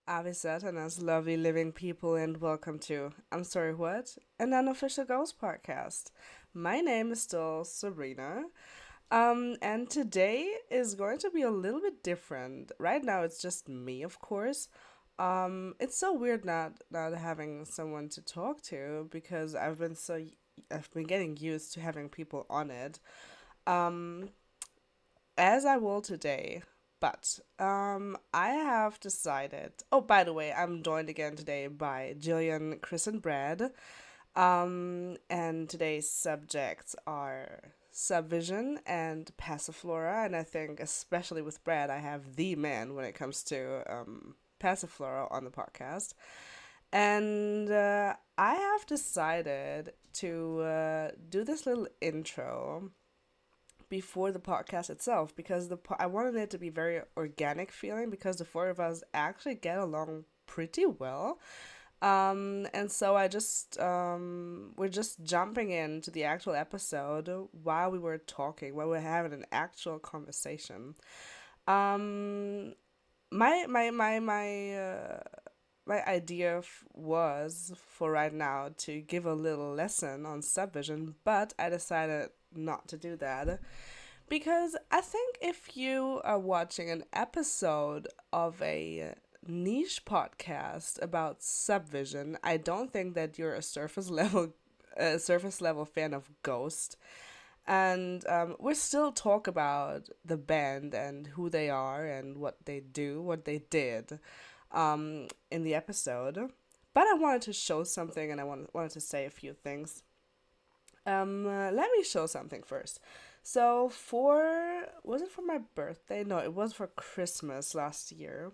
Ave Satanas, lovely living people, and welcome to I'm Sorry What? An Unofficial Ghost Podcast. My name is still Sabrina, and today is going to be a little bit different. Right now, it's just me, of course. It's so weird not having someone to talk to because I've been getting used to having people on it. Um, as I will today. But I have decided. Oh, by the way, I'm joined again today by Jillian, Chris, and Brad. And today's subjects are Subvision and Passiflora. And I think, especially with Brad, I have the man when it comes to Passiflora on the podcast. And I have decided to do this little intro before the podcast itself because I wanted it to be very organic feeling because the four of us actually get along pretty well. And so we're just jumping into the actual episode while we were talking, while we are having an actual conversation. Um, my idea was for right now to give a little lesson on subvision, but I decided not to do that because I think if you are watching an episode of a niche podcast about subvision, I don't think that you're a surface level fan of Ghost. And we still talk about the band and who they are and what they do, what they did in the episode. But I wanted to show something and wanted to say a few things. Let me show something first. So was it for my birthday? No, it was for Christmas last year.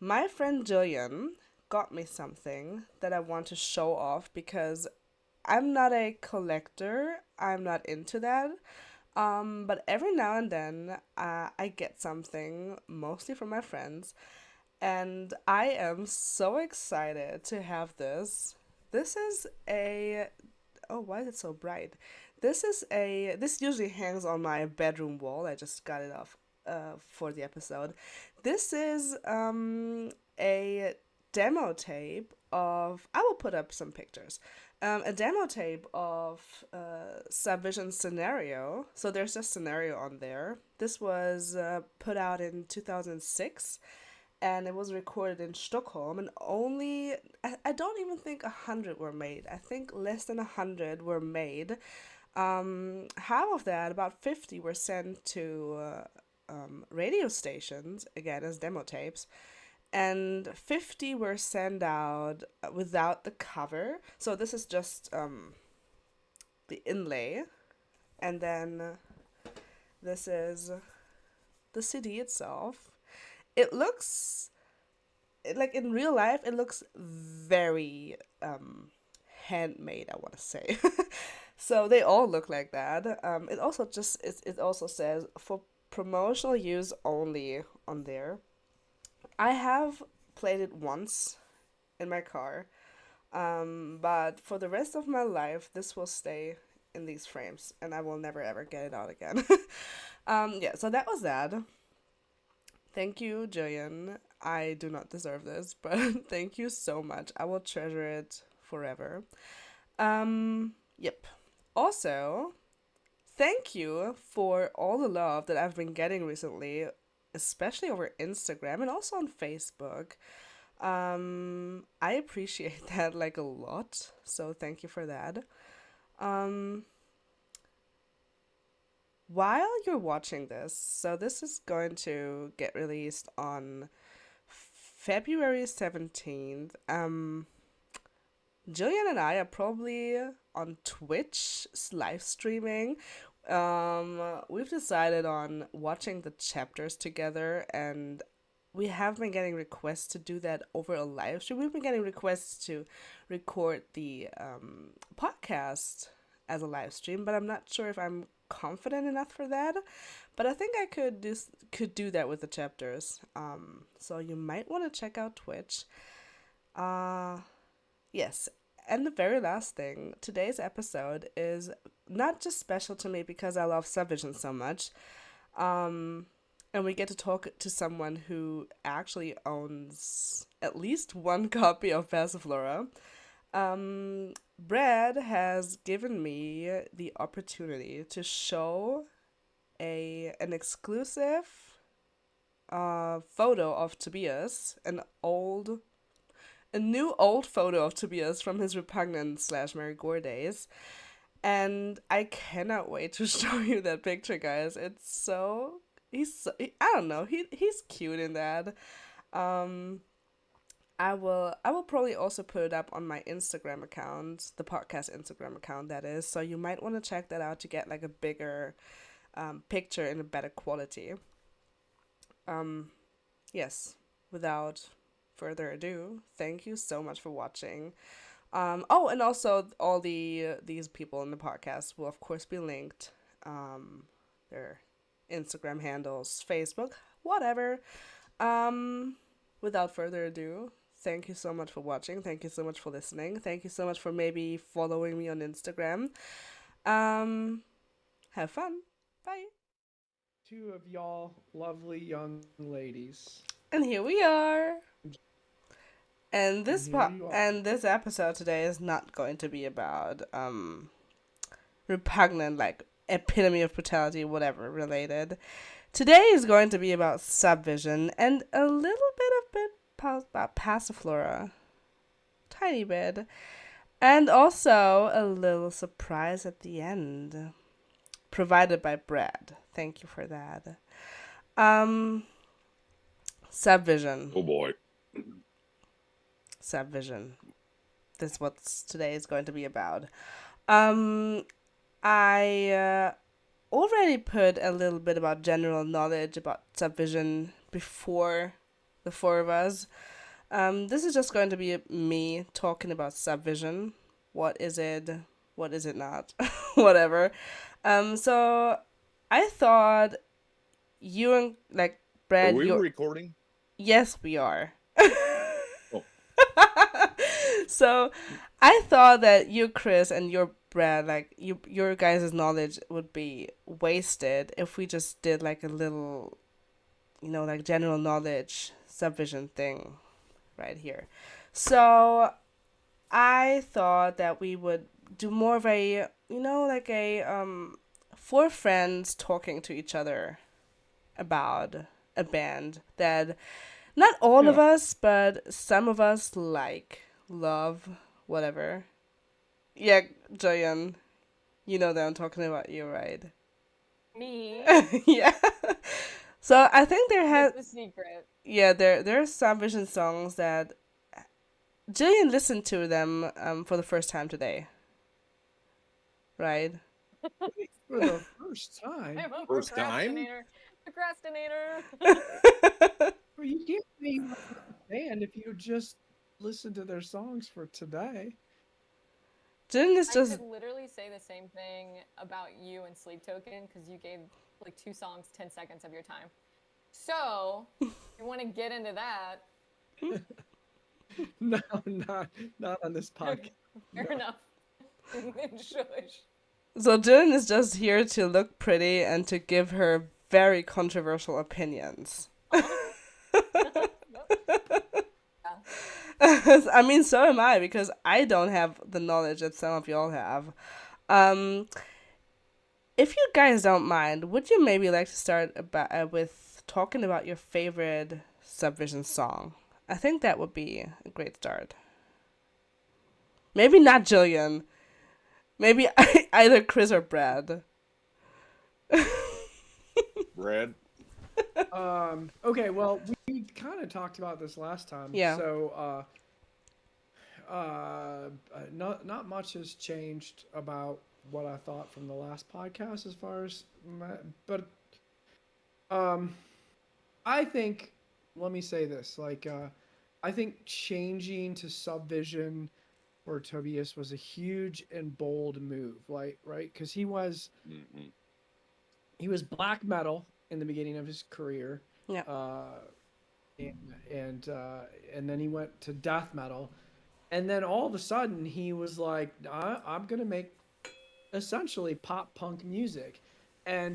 My friend Jillian got me something that I want to show off because I'm not a collector. I'm not into that. But every now and then, I get something, mostly from my friends, and I am so excited to have this. This is a Oh, why is it so bright? This usually hangs on my bedroom wall. I just got it off for the episode. This is a demo tape of I will put up some pictures. A demo tape of Subvision Scenario. So there's a scenario on there. This was put out in 2006 and it was recorded in Stockholm, and I don't even think 100 were made. I think less than 100 were made. Half of that, about 50, were sent to radio stations, again as demo tapes, and 50 were sent out without the cover. So this is just the inlay, and then this is the CD itself. It looks like in real life it looks very handmade, I want to say. So they all look like that. It also says for promotional use only on there. I have played it once in my car, but for the rest of my life this will stay in these frames and I will never ever get it out again. Yeah, so that was that. Thank you, Jillian. I do not deserve this, but thank you so much. I will treasure it forever. Yep. Also, thank you for all the love that I've been getting recently, especially over Instagram and also on Facebook. I appreciate that like a lot, so thank you for that. Um, while you're watching this, so this is going to get released on February 17th. Jillian and I are probably on Twitch live streaming. We've decided on watching the chapters together, and we have been getting requests to do that over a live stream. We've been getting requests to record the podcast as a live stream, but I'm not sure if I'm confident enough for that. But I think I could do that with the chapters. So you might want to check out Twitch. Yes. And the very last thing, today's episode is not just special to me because I love Subvision so much, and we get to talk to someone who actually owns at least one copy of Passiflora, Brad has given me the opportunity to show an exclusive photo of Tobias, a new old photo of Tobias from his Repugnant / Mary Goore days. And I cannot wait to show you that picture, guys. It's so I don't know, he's cute in that. I will probably also put it up on my Instagram account, the podcast Instagram account that is. So you might want to check that out to get like a bigger picture in a better quality. Yes, without further ado, thank you so much for watching. Oh, and also all these people in the podcast will of course be linked. Their Instagram handles, Facebook, whatever. Without further ado, thank you so much for watching. Thank you so much for listening. Thank you so much for maybe following me on Instagram. Have fun. Bye. Two of y'all lovely young ladies. And here we are. And this this episode today is not going to be about repugnant, like epitome of brutality, whatever related. Today is going to be about Subvision and a little bit about Passiflora. Tiny bit. And also a little surprise at the end. Provided by Brad. Thank you for that. Subvision. Oh boy. Subvision. This is what today is going to be about. I already put a little bit about general knowledge about Subvision before the four of us. This is just going to be me talking about Subvision. What is it? What is it not? Whatever. So I thought you and like Brad. Are we recording? Yes, we are. Oh. So I thought that you, Chris, and your Brad, like your guys' knowledge would be wasted if we just did like a little, like general knowledge Subvision thing right here. So I thought that we would do more of a, like a four friends talking to each other about a band that not all of us, but some of us love, whatever. Yeah, Jillian, you know that I'm talking about you, right? Me? Yeah. So I think there has the secret. Yeah, there are some Vision songs that Jillian listened to them for the first time today. Right? For the first time. I'm a First time? Procrastinator. Well, you can't say you like the band if you just listen to their songs for today. Jillian is I just could literally say the same thing about you and Sleep Token because you gave like 2 songs 10 seconds of your time. So, you want to get into that? No, not on this podcast. Fair enough. Shush. So Jillian is just here to look pretty and to give her very controversial opinions. I mean, so am I, because I don't have the knowledge that some of y'all have. If you guys don't mind, would you maybe like to start with talking about your favorite Subvision song? I think that would be a great start. Maybe not Jillian. Maybe either Chris or Brad. Brad? Okay, well, we kind of talked about this last time. Yeah. So, not much has changed about what I thought from the last podcast as far as, but, I think, let me say this, like, I think changing to Subvision for Tobias was a huge and bold move, right? Because he was black metal in the beginning of his career. Yeah. And then he went to death metal, and then all of a sudden he was like, I'm gonna make essentially pop punk music, and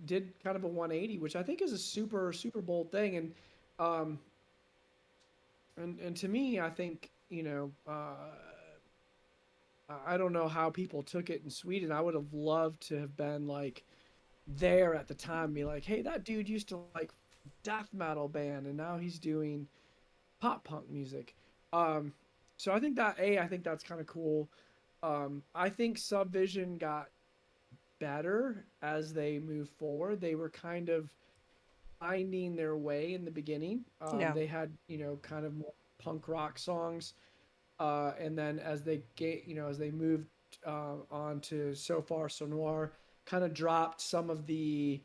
did kind of a 180, which I think is a super bold thing. And And to me, I think, I don't know how people took it in Sweden. I would have loved to have been like there at the time, be like, hey, that dude used to like death metal band, and now he's doing pop punk music. Um, so I think that's kind of cool. I think Subvision got better as they moved forward. They were kind of finding their way in the beginning. Yeah. They had, kind of more punk rock songs, and then as they get, as they moved on to So Far So Noir, kind of dropped some of the.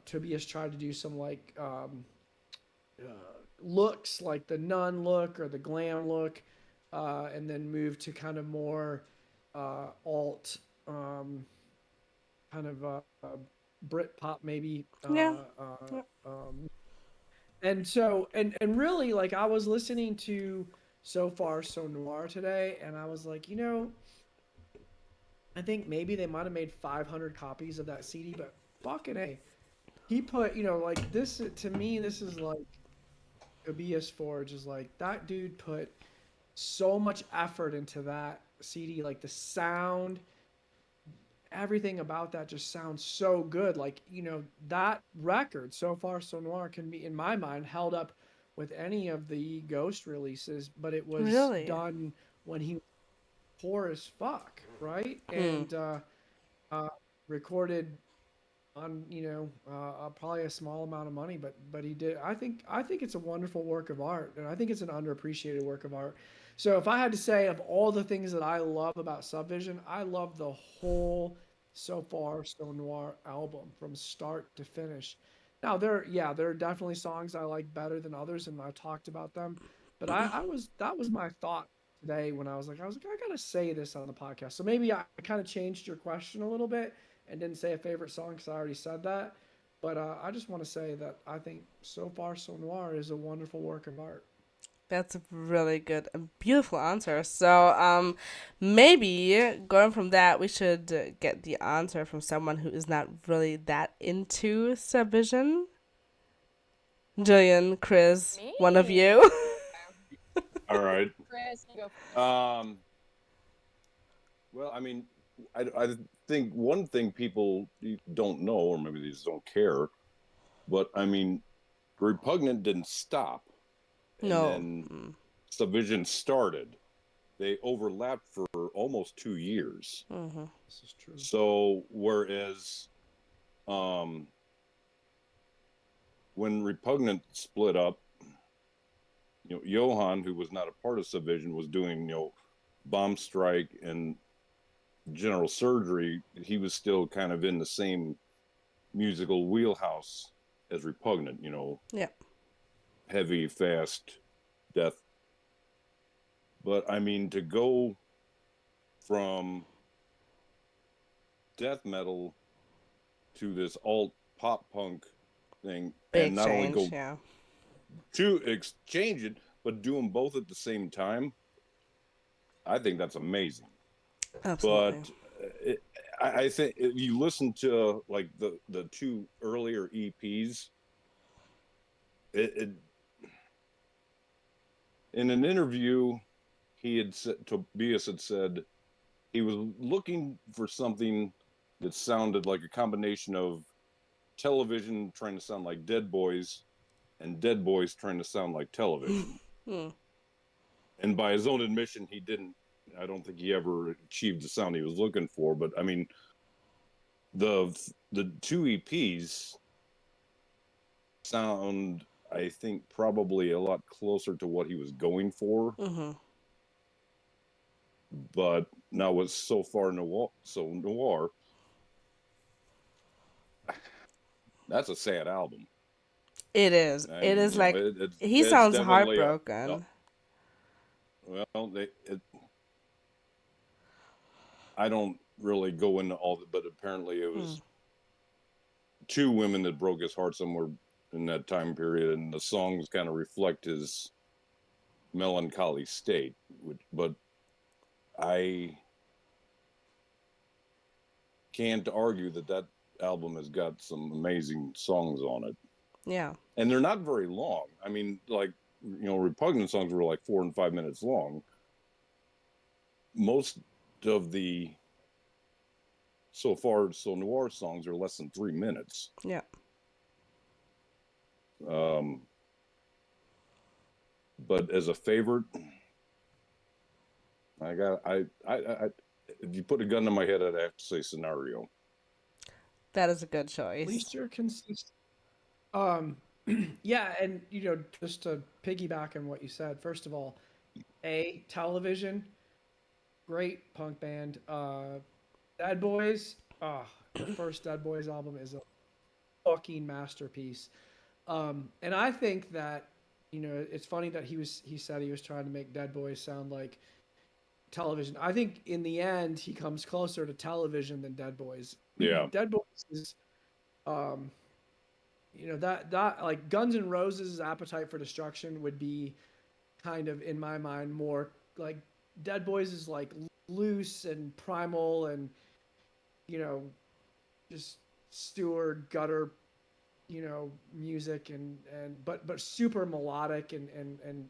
Tobias tried to do some like looks, like the nun look or the glam look, and then moved to kind of more alt, kind of Brit pop maybe. Yeah. Yeah. And so and really, like, I was listening to So Far So Noir today, and I was like, I think maybe they might have made 500 copies of that CD, but fucking a, he put, like, this to me, this is like Tobias Forge is like, that dude put so much effort into that CD, like the sound, everything about that just sounds so good. Like, that record, So Far So Noir, can be, in my mind, held up with any of the Ghost releases, but it was Really. done when he was poor as fuck, right? Hmm. And uh, recorded on, probably a small amount of money, but he did. I think it's a wonderful work of art, and I think it's an underappreciated work of art. So if I had to say, of all the things that I love about Subvision, I love the whole So Far So Noir album from start to finish. Now there are definitely songs I like better than others, and I talked about them. But I was that was my thought today when I was like, I gotta say this on the podcast. So maybe I kind of changed your question a little bit and didn't say a favorite song because I already said that. But I just want to say that I think So Far So Noir is a wonderful work of art. That's a really good and beautiful answer. So, maybe going from that, we should get the answer from someone who is not really that into Subvision. Jillian, Chris, one of Me? you. All right. Chris, you go first. Well, I mean, I think one thing people don't know, or maybe they just don't care, but I mean, Repugnant didn't stop, and No. then Subvision started. They overlapped for almost 2 years. Mm-hmm. This is true. So whereas, when Repugnant split up, Johan, who was not a part of Subvision, was doing, Bomb Strike and General Surgery. He was still kind of in the same musical wheelhouse as Repugnant, Yeah. heavy, fast, death. But I mean, to go from death metal to this alt pop punk thing, Big and not only change. go Yeah. to exchange it, but do them both at the same time, I think that's amazing. Absolutely. But I think if you listen to like the two earlier EPs, it in an interview, Tobias had said he was looking for something that sounded like a combination of television trying to sound like Dead Boys and Dead Boys trying to sound like television. And by his own admission, he didn't. I don't think he ever achieved the sound he was looking for. But I mean, the two EPs sound, I think, probably a lot closer to what he was going for. Mm-hmm. But now with So Far Noir, that's a sad album. It is. It is like he it's sounds definitely heartbroken. well, I don't really go into all, but apparently it was two women that broke his heart somewhere in that time period, and the songs kind of reflect his melancholy state. But I can't argue that album has got some amazing songs on it. Yeah. And they're not very long. I mean, like Repugnant songs were like 4 and 5 minutes long. Most of the So Noir songs are less than 3 minutes. Yeah. But as a favorite, I if you put a gun to my head, I'd have to say Scenario. That is a good At choice. least you're consistent. Yeah, and just to piggyback on what you said, first of all, Television, great punk band. Dead Boys, the first Dead Boys album is a fucking masterpiece. And I think that it's funny that he said he was trying to make Dead Boys sound like Television. I think in the end he comes closer to Television than Dead Boys. Yeah. Dead Boys is that like Guns N' Roses' Appetite for Destruction would be kind of, in my mind, more like Dead Boys is like loose and primal and just Stewart gutter music and but super melodic and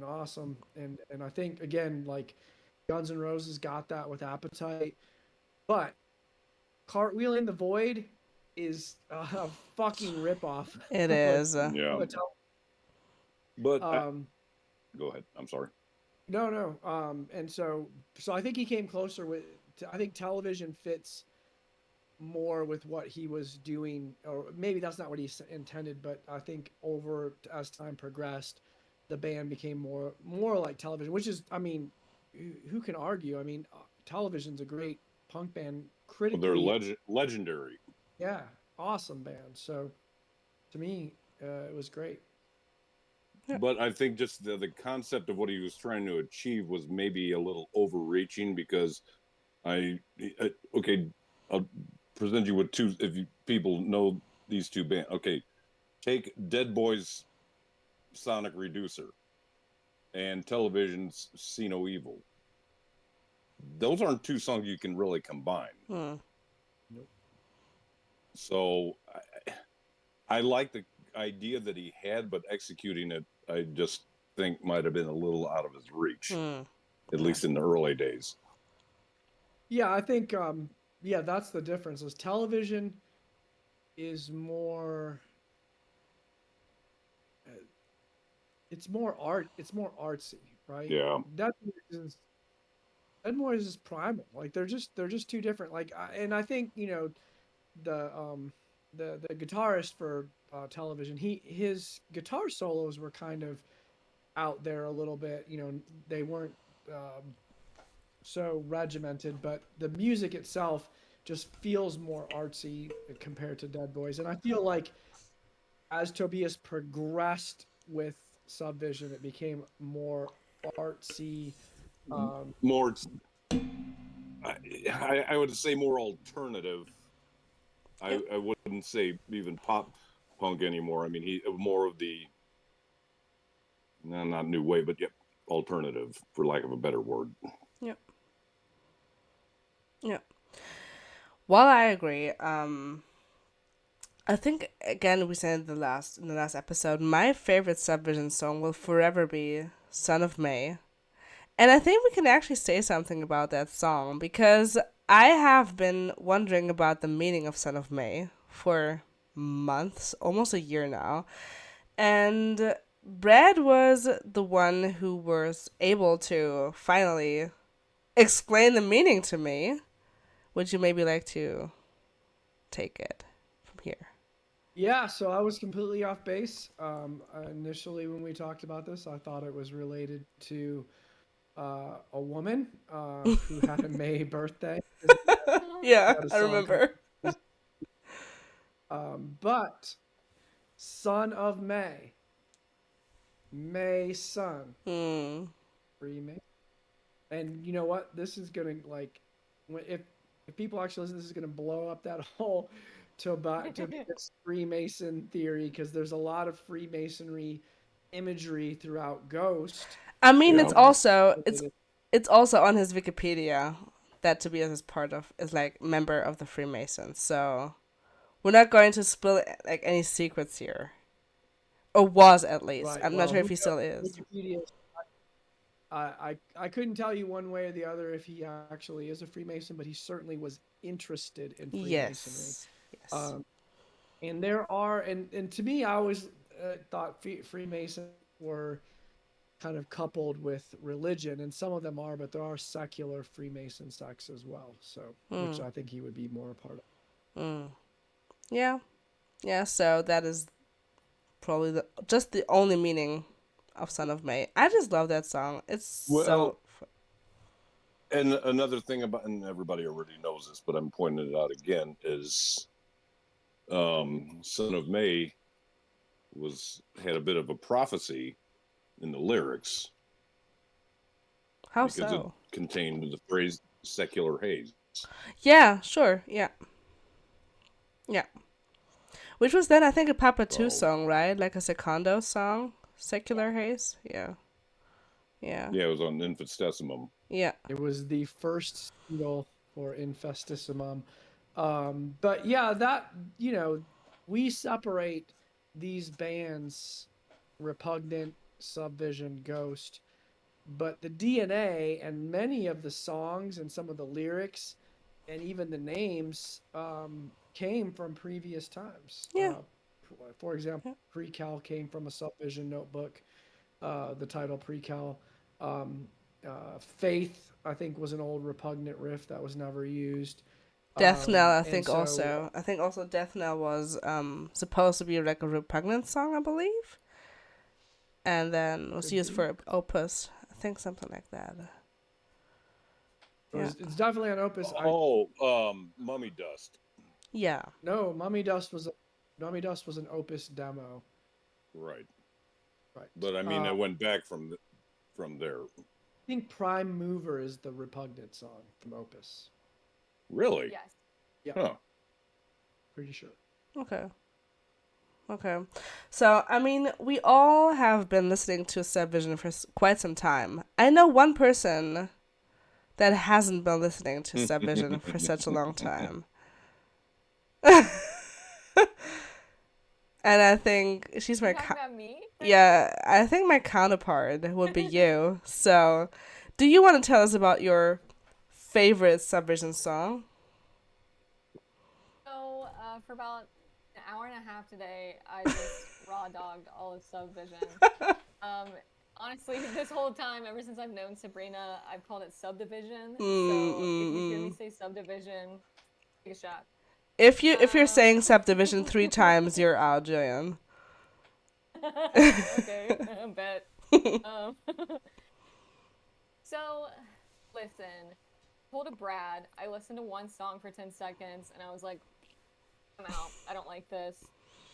awesome and I think again like Guns N' Roses got that with Appetite, but Cartwheeling the Void is a fucking ripoff. It is. Yeah. But go ahead. I'm sorry. No. And so I think he came closer with. I think Television fits more with what he was doing, or maybe that's not what he intended. But I think as time progressed, the band became more like Television, which is, I mean, who can argue? I mean, Television's a great punk band. Critically, well, they're legendary. Yeah, awesome band. So, to me, it was great. But I think just the concept of what he was trying to achieve was maybe a little overreaching because okay, I'll present you with two, if people know these two bands. Okay, take Dead Boys' Sonic Reducer and Television's See No Evil. Those aren't two songs you can really combine. Nope. So I like the idea that he had, but executing it, I just think might have been a little out of his reach, at least in the early days. Yeah, I think that's the difference. Is Television is more it's more art, it's more artsy, right? Yeah. Dead Boys is primal. Like they're just too different. Like and I think, the guitarist for Television, his guitar solos were kind of out there a little bit. They weren't so regimented, but the music itself just feels more artsy compared to Dead Boys. And I feel like as Tobias progressed with Subvision, it became more artsy. More, I would say more alternative. I wouldn't say even pop punk anymore. I mean, he more of the, not new wave, but alternative, for lack of a better word. Yep. Well, I agree. I think again we said in the last episode, my favorite Subvision song will forever be "Son of May," and I think we can actually say something about that song because I have been wondering about the meaning of "Son of May" for months, almost a year now, and Brad was the one who was able to finally explain the meaning to me. Would you maybe like to take it from here? Yeah, so I was completely off base. Initially, when we talked about this, I thought it was related to a woman who had a May birthday. Yeah, I remember. But Son of May, May Son, free May. And you know what? This is gonna if people actually listen, this is gonna blow up that whole to this Freemason theory because there's a lot of Freemasonry imagery throughout Ghost. I mean, it's also on his Wikipedia that Tobias is like member of the Freemasons. So we're not going to spill like any secrets here. or was at least. Right. I'm not Well, sure if who he still knows? is. Wikipedia. I couldn't tell you one way or the other if he actually is a Freemason, but he certainly was interested in Freemasonry. Yes. Yes. And there are, and to me, I always thought Freemasons were kind of coupled with religion, and some of them are, but there are secular Freemason sects as well. So, which I think he would be more a part of. Yeah. Yeah, so that is probably just the only meaning of Son of May. I just love that song. It's Well, and another thing about, and everybody already knows this, but I'm pointing it out again, is Son of May had a bit of a prophecy in the lyrics. How because so? it contained the phrase secular haze. Yeah, sure. Yeah. Yeah. Which was then, I think, a Papa 2 song, right? Like a Secondo song? Secular Haze? Yeah. Yeah. Yeah, it was on Infestissimum. Yeah. It was the first single for Infestissimum. But yeah, that, we separate these bands, Repugnant, Subvision, Ghost, but the DNA and many of the songs and some of the lyrics and even the names came from previous times. Yeah. For example, Precal came from a Subvision notebook. The title Precal. Faith, I think, was an old Repugnant riff that was never used. Death Knell, I and think so- also. I think also Death Knell was supposed to be like a Repugnant song, I believe. And then was Could used be. for Opus. I think something like that. Yeah. It's definitely on Opus. Mummy Dust. Yeah. No, Mummy Dust was an Opus demo. Right. Right. But I mean, I went back from there. I think Prime Mover is the Repugnant song from Opus. Really? Yes. Yeah. Huh. Pretty sure. Okay. So, I mean, we all have been listening to Subvision for quite some time. I know one person that hasn't been listening to Subvision for such a long time. And I think she's my... You talking about me? Yeah, I think my counterpart would be you. So, do you want to tell us about your favorite Subvision song? So, for about an hour and a half today, I just raw dogged all of Subvision. Honestly, this whole time, ever since I've known Sabrina, I've called it Subdivision. So, if you hear me say Subdivision, take a shot. If you're saying Subdivision 3 times, you're out, Jillian. Okay, I bet. So, listen, told a Brad, I listened to one song for 10 seconds, and I was like, I'm out. I don't like this.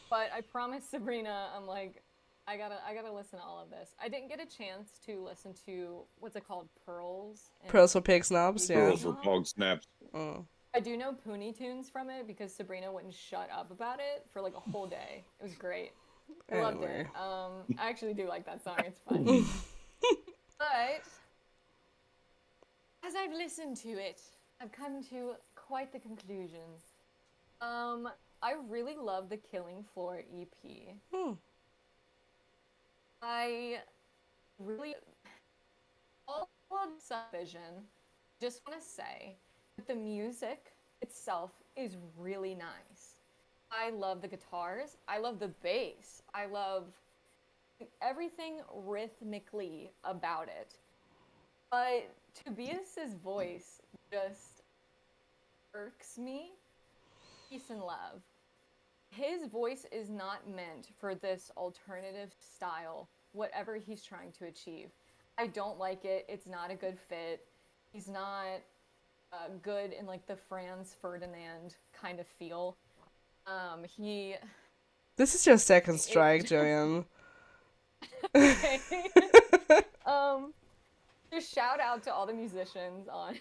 But I promised Sabrina, I'm like, I gotta listen to all of this. I didn't get a chance to listen to, what's it called, Pearls? Pearls for Pig Snobs, yeah. Pearls for Pog Snaps. I do know Poonie Tunes from it because Sabrina wouldn't shut up about it for like a whole day. It was great. I loved it. I actually do like that song. It's fun. But as I've listened to it, I've come to quite the conclusion. I really love the Killing Floor EP. I really, all of Subvision, just want to say that the music itself is really nice. I love the guitars. I love the bass. I love everything rhythmically about it. But Tobias's voice just irks me. Peace and love. His voice is not meant for this alternative style, whatever he's trying to achieve. I don't like it. It's not a good fit. He's not good in like the Franz Ferdinand kind of feel. This is your second strike, Jillian. Okay. Just shout out to all the musicians on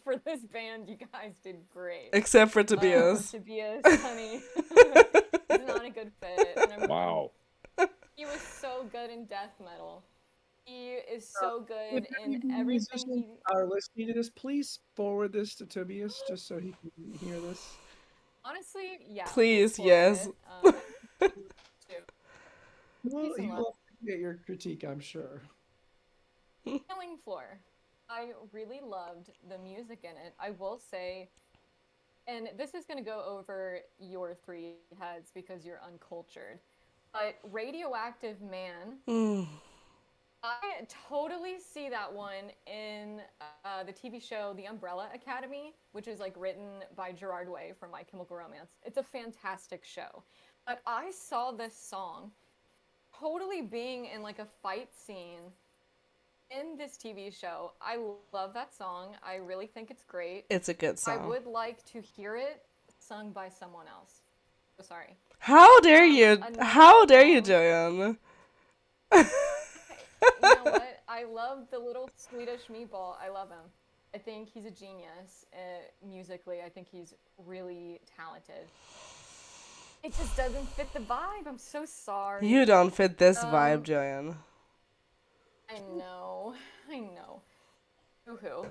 for this band. You guys did great. Except for Tobias. Tobias, honey, it's not a good fit. And Wow. He was so good in death metal. He is so good in everything. He Are listening to this, please forward this to Tobias just so he can hear this. honestly, yeah. Please, forward yes. it. Well, Peace and he love. will appreciate your critique, I'm sure. Killing Floor. I really loved the music in it. I will say, and this is going to go over your three heads because you're uncultured, but Radioactive Man, Mm. I totally see that one in the TV show The Umbrella Academy, which is like written by Gerard Way from My Chemical Romance. It's a fantastic show. But I saw this song totally being in like a fight scene in this TV show. I love that song. I really think it's great. It's a good I song. would like to hear it sung by someone else. So sorry. How dare you? Another How dare you, song. Jillian? You know what? I love the little Swedish meatball. I love him. I think he's a genius musically. I think he's really talented. It just doesn't fit the vibe. I'm so sorry. You don't fit this vibe, Jillian. I know. I know. Hoo-hoo.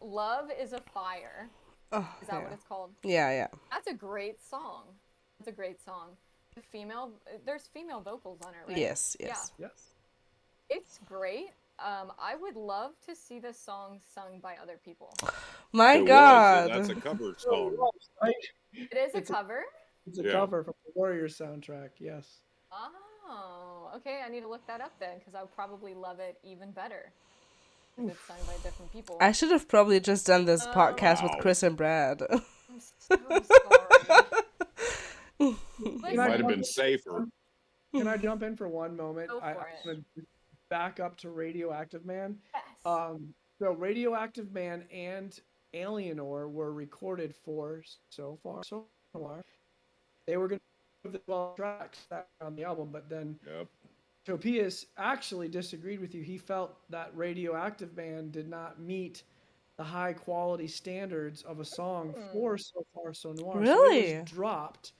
Love is a Fire. Oh, Is that yeah. what it's called? Yeah, yeah. That's a great song. That's a great song. There's female vocals on it, right? Yes, yes. Yes. It's great. I would love to see this song sung by other people. My It was, God. that's a cover song. Right? It is a It's a- cover? It's a Yeah. cover from the Warrior soundtrack, yes. Oh, okay. I need to look that up then, because I would probably love it even better if it's sung by different people. I should have probably just done this podcast with Wow. Chris and Brad. I'm so sorry. It might have been safer. Can I jump in for one moment? Go I for it. want to back up to Radioactive Man. Yes. So Radioactive Man and Alienor were recorded for So Far So Far. They were going to have the 12 tracks that were on the album, but then Yep. Tobias actually disagreed with you. He felt that Radioactive Man did not meet the high quality standards of a song for So Far So Noir. So it Really? was dropped,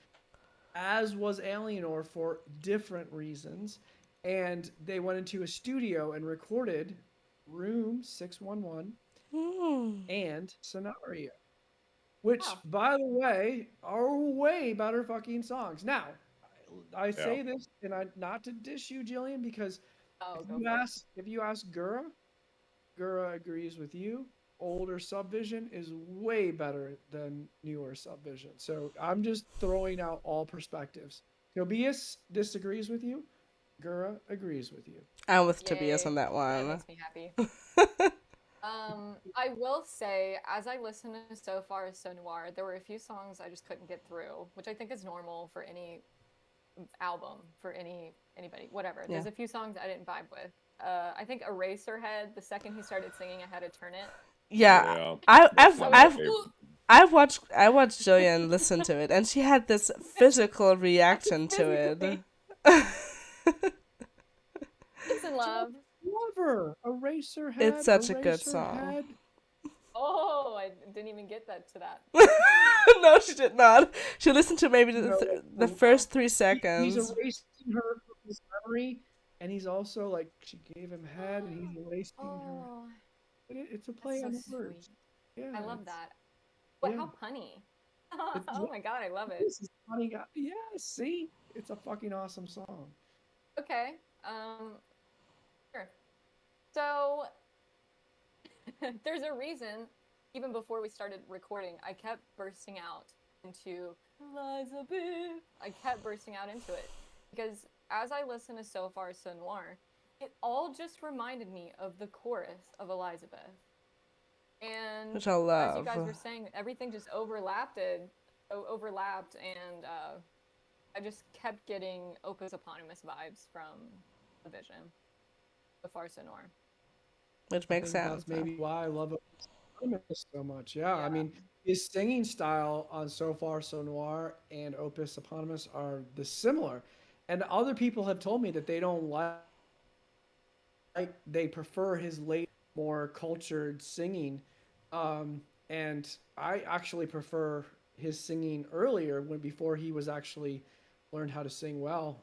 as was Alienor, for different reasons. And they went into a studio and recorded Room 611 and Scenario, which, Wow. by the way, are way better fucking songs. Now, I say Yeah. this, and not to dish you, Jillian, because Oh, if go you for it. ask Goore agrees with you. Older Subvision is way better than newer Subvision. So I'm just throwing out all perspectives. Tobias disagrees with you. Goore agrees with you. I'm with Tobias Yay. on that That one. makes me happy. I will say, as I listened to So Far So Noir, there were a few songs I just couldn't get through, which I think is normal for any album, for anybody, whatever. There's Yeah. a few songs I didn't vibe with. I think Eraserhead, the second he started singing, I had to turn it. Yeah, Yeah. I've That's not my I've favorite. I've watched Jillian listen to it, and she had this physical reaction to it. Peace and love. Lover, Eraserhead. It's such a good song. Eraserhead. Oh, I didn't even get that to that. No, she did not. She listened to maybe No. the first 3 He's seconds. erasing her from his memory, and he's also like, she gave him head, and he's erasing her. Oh, It's a play that's on so words. sweet. Yeah, I love it's- that. What? yeah. How punny. It's Oh my god, I love it. This is funny guy. Yeah, see, it's a fucking awesome song. Okay. Sure. So there's a reason, even before we started recording, I kept bursting out into Elizabeth. I kept bursting out into it because as I listened to So Far So Noir, it all just reminded me of the chorus of Elizabeth. And Which I as you guys love. were saying, everything just overlapped, and I just kept getting Opus Eponymous vibes from the Vision. So Far So Noir. Which I makes think sense. that's maybe why I love Opus so much. Yeah, I Yeah. mean, his singing style on So Far So Noir and Opus Eponymous are similar, and other people have told me that they don't they prefer his late, more cultured singing, and I actually prefer his singing earlier, before he was actually learned how to sing well.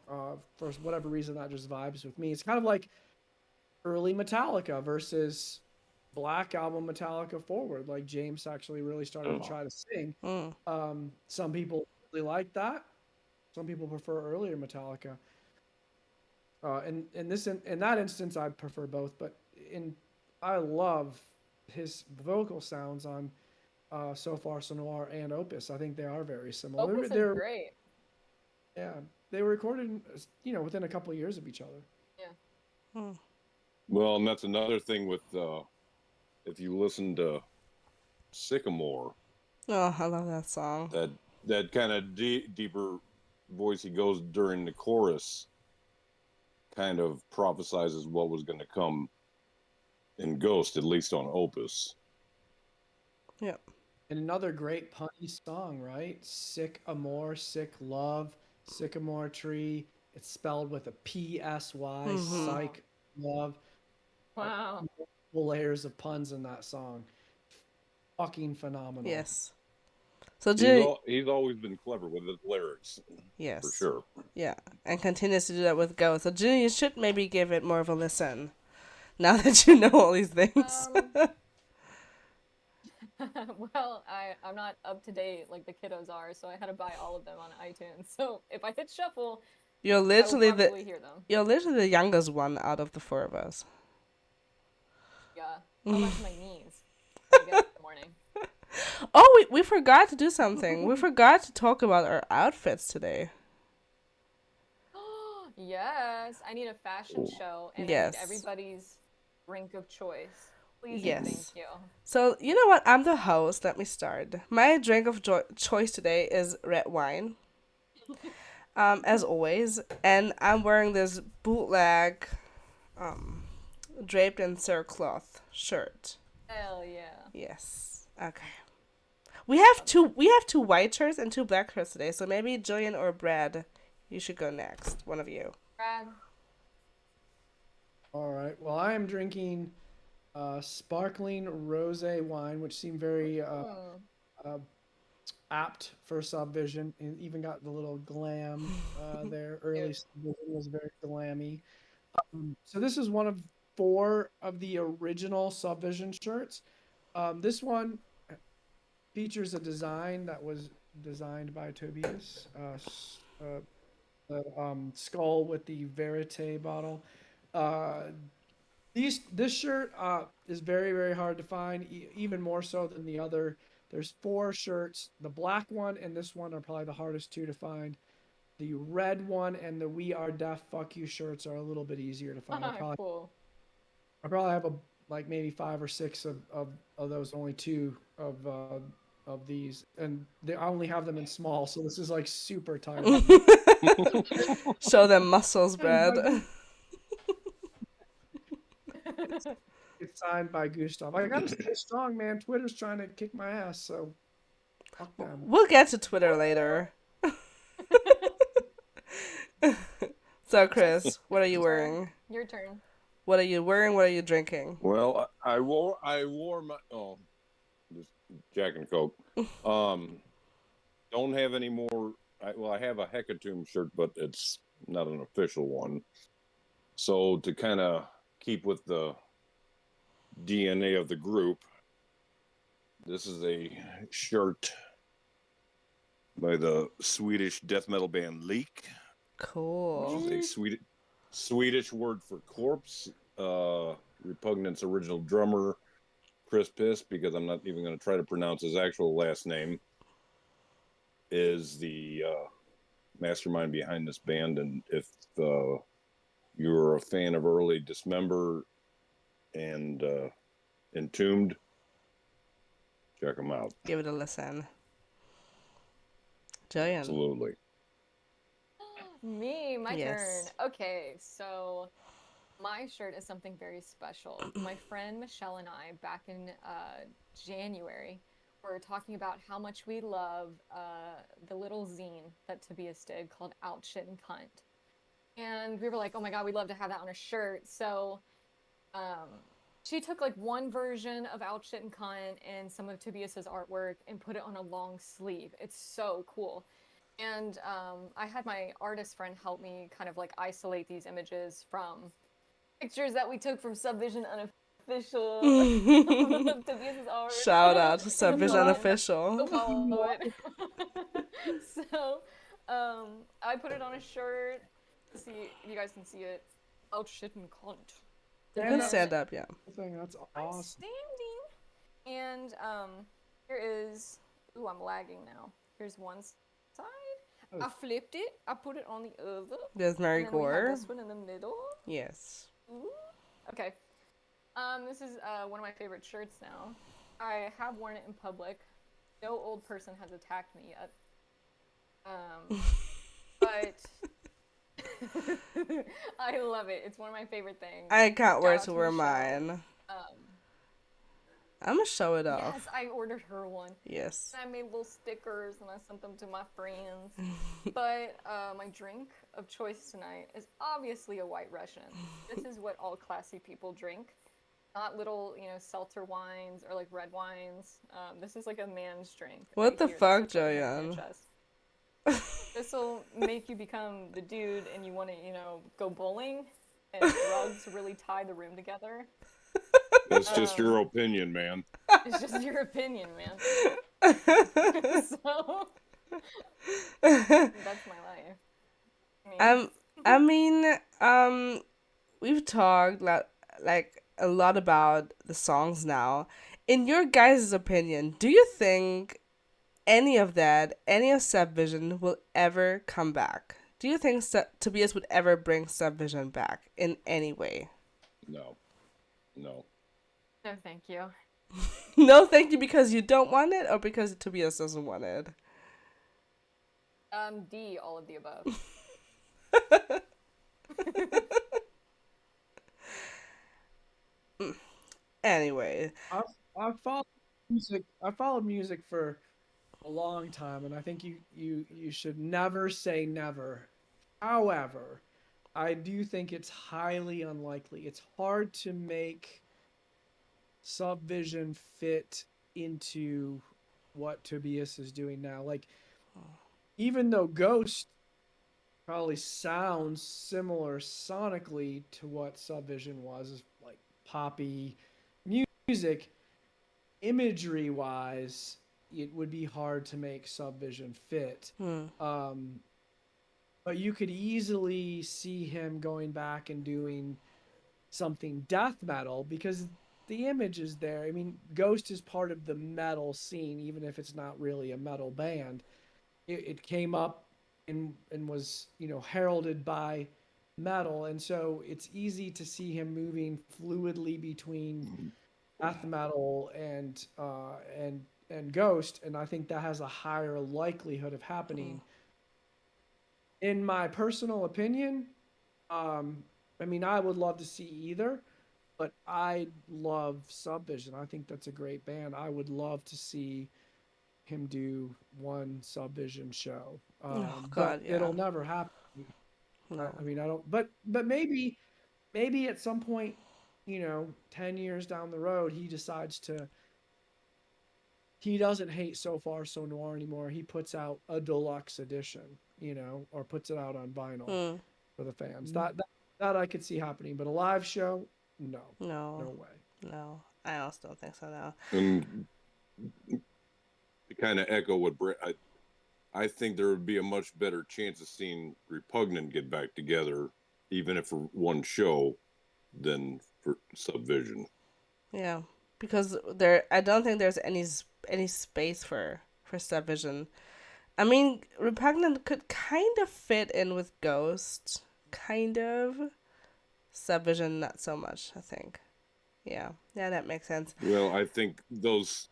For whatever reason, that just vibes with me. It's kind of like early Metallica versus Black Album Metallica forward. Like James actually really started to try to sing. Some people really like that. Some people prefer earlier Metallica. In that instance, I prefer both. But in I love his vocal sounds on So Far So Noir and Opus. I think they are very similar. Opus is great. Yeah, they were recorded, within a couple of years of each other. Yeah. Well, and that's another thing with if you listen to Sycamore, Oh, I love that song. that kind of deeper voice he goes during the chorus kind of prophesizes what was going to come in Ghost, at least on Opus. Yep. And another great punny song, right? Sick Amore, Sick Love, Sycamore Tree. It's spelled with a P-S-Y, Mhm. Psych Love. Wow. Multiple layers of puns in that song. Fucking phenomenal. Yes. So Jillian, He's always been clever with his lyrics, yes, for sure. yeah, and continues to do that with Ghost. So Jillian, you should maybe give it more of a listen now that you know all these things. Well, I'm not up to date like the kiddos are, so I had to buy all of them on iTunes. So if I hit shuffle, You're I will literally probably hear them. you're literally the youngest one out of the four of us. Yeah. How much my knees? I get up in the morning. Oh, we forgot to do something. We forgot to talk about our outfits today. Yes, I need a fashion show, and I Yes. need everybody's drink of choice. Please and Yes. thank you. So, you know what? I'm the host. Let me start. My drink of choice today is red wine, as always. And I'm wearing this bootleg, draped in cerecloth shirt. Hell yeah. Yes. Okay. We have two white shirts and two black shirts today. So maybe Jillian or Brad, you should go next. One of you. Brad. All right. Well, I am drinking sparkling rosé wine, which seemed very apt for Subvision, and even got the little glam there. Early Cute. Subvision was very glammy. So this is one of 4 of the original Subvision shirts. This one features a design that was designed by Tobias. The skull with the Verite bottle. This shirt is very, very hard to find, even more so than the other. There's 4 shirts. The black one and this one are probably the hardest 2 to find. The red one and the We Are Deaf Fuck You shirts are a little bit easier to find. Cool. I probably have maybe 5 or 6 of those. Only 2 of these, and I only have them in small, so this is like super tiny. Show them muscles, Brad. It's signed by Gustav. I gotta stay strong, man. Twitter's trying to kick my ass, so fuck them. We'll get to Twitter later. So, Chris, what are you wearing? Your turn. What are you wearing? What are you drinking? Well, I wore my just Jack and Coke. Don't have any more. I have a Hecatombe shirt, but it's not an official one. So to kind of keep with the DNA of the group, this is a shirt by the Swedish death metal band Leak. Cool. Which is a Swedish word for corpse. Repugnant's original drummer, Chris Piss, because I'm not even going to try to pronounce his actual last name, is the mastermind behind this band. And if you're a fan of early Dismember and Entombed, check them out. Give it a listen. Jillian. Absolutely. Me, my Yes. turn. Okay, so my shirt is something very special. My friend Michelle and I, back in January, were talking about how much we love the little zine that Tobias did called Out Shit and Cunt. And we were like, oh my god, we'd love to have that on a shirt. So she took like one version of Out Shit and Cunt and some of Tobias's artwork and put it on a long sleeve. It's so cool. And I had my artist friend help me kind of like isolate these images from pictures that we took from Subvision Unofficial. Tobias's art. Shout out to Subvision Unofficial. Go follow it. So I put it on a shirt. See if you guys can see it. out shit and cunt. You Stand can up. stand up, yeah. Thing. That's I'm awesome. standing. And here is. Ooh, I'm lagging now. Here's one side. Oh. I flipped it. I put it on the other. There's Mary And then we have Goore. this one in the middle. Yes. Ooh. Okay. This is one of my favorite shirts now. I have worn it in public. No old person has attacked me yet. But I love it. It's one of my favorite things. I can't wait out to to wear Michelle. mine. I'm gonna show it off. Yes, I ordered her one. Yes. I made little stickers and I sent them to my friends. But my drink of choice tonight is obviously a White Russian. This is what all classy people drink. Not little, seltzer wines or like red wines. This is like a man's drink. What right the here. fuck, This is right here on your Jillian? chest. This will make you become the dude and you want to, go bowling and drugs really tie the room together. That's just your opinion, man. It's just your opinion, man. So that's my life. We've talked like a lot about the songs now. In your guys' opinion, do you think any of Subvision will ever come back? Do you think Tobias would ever bring Subvision back in any way? No. No, thank you. No, thank you, because you don't want it, or because Tobias doesn't want it? D, all of the above. Anyway, I followed music for a long time, and I think you should never say never. However, I do think it's highly unlikely. It's hard to make Subvision fit into what Tobias is doing now. Like, even though Ghost probably sounds similar sonically to what Subvision was, like poppy music, imagery wise, it would be hard to make Subvision fit. But you could easily see him going back and doing something death metal, because the image is there. I mean, Ghost is part of the metal scene, even if it's not really a metal band. It came up and was, heralded by metal, and so it's easy to see him moving fluidly between death metal and Ghost, and I think that has a higher likelihood of happening. In my personal opinion, I would love to see either, but I love Subvision. I think that's a great band. I would love to see him do one Subvision show. But it'll never happen. no. I don't. But maybe at some point, 10 years down the road, he decides to. He doesn't hate So Far So Noir anymore. He puts out a deluxe edition, or puts it out on vinyl for the fans. That I could see happening, but a live show, no way. No, I also don't think so now. And to kind of echo what Brett, I think there would be a much better chance of seeing Repugnant get back together, even if for one show, than for Subvision. Yeah, because I don't think there's any space for Subvision. I mean, Repugnant could kind of fit in with Ghost, kind of. Subvision, not so much, I think. Yeah, that makes sense. Well, I think those.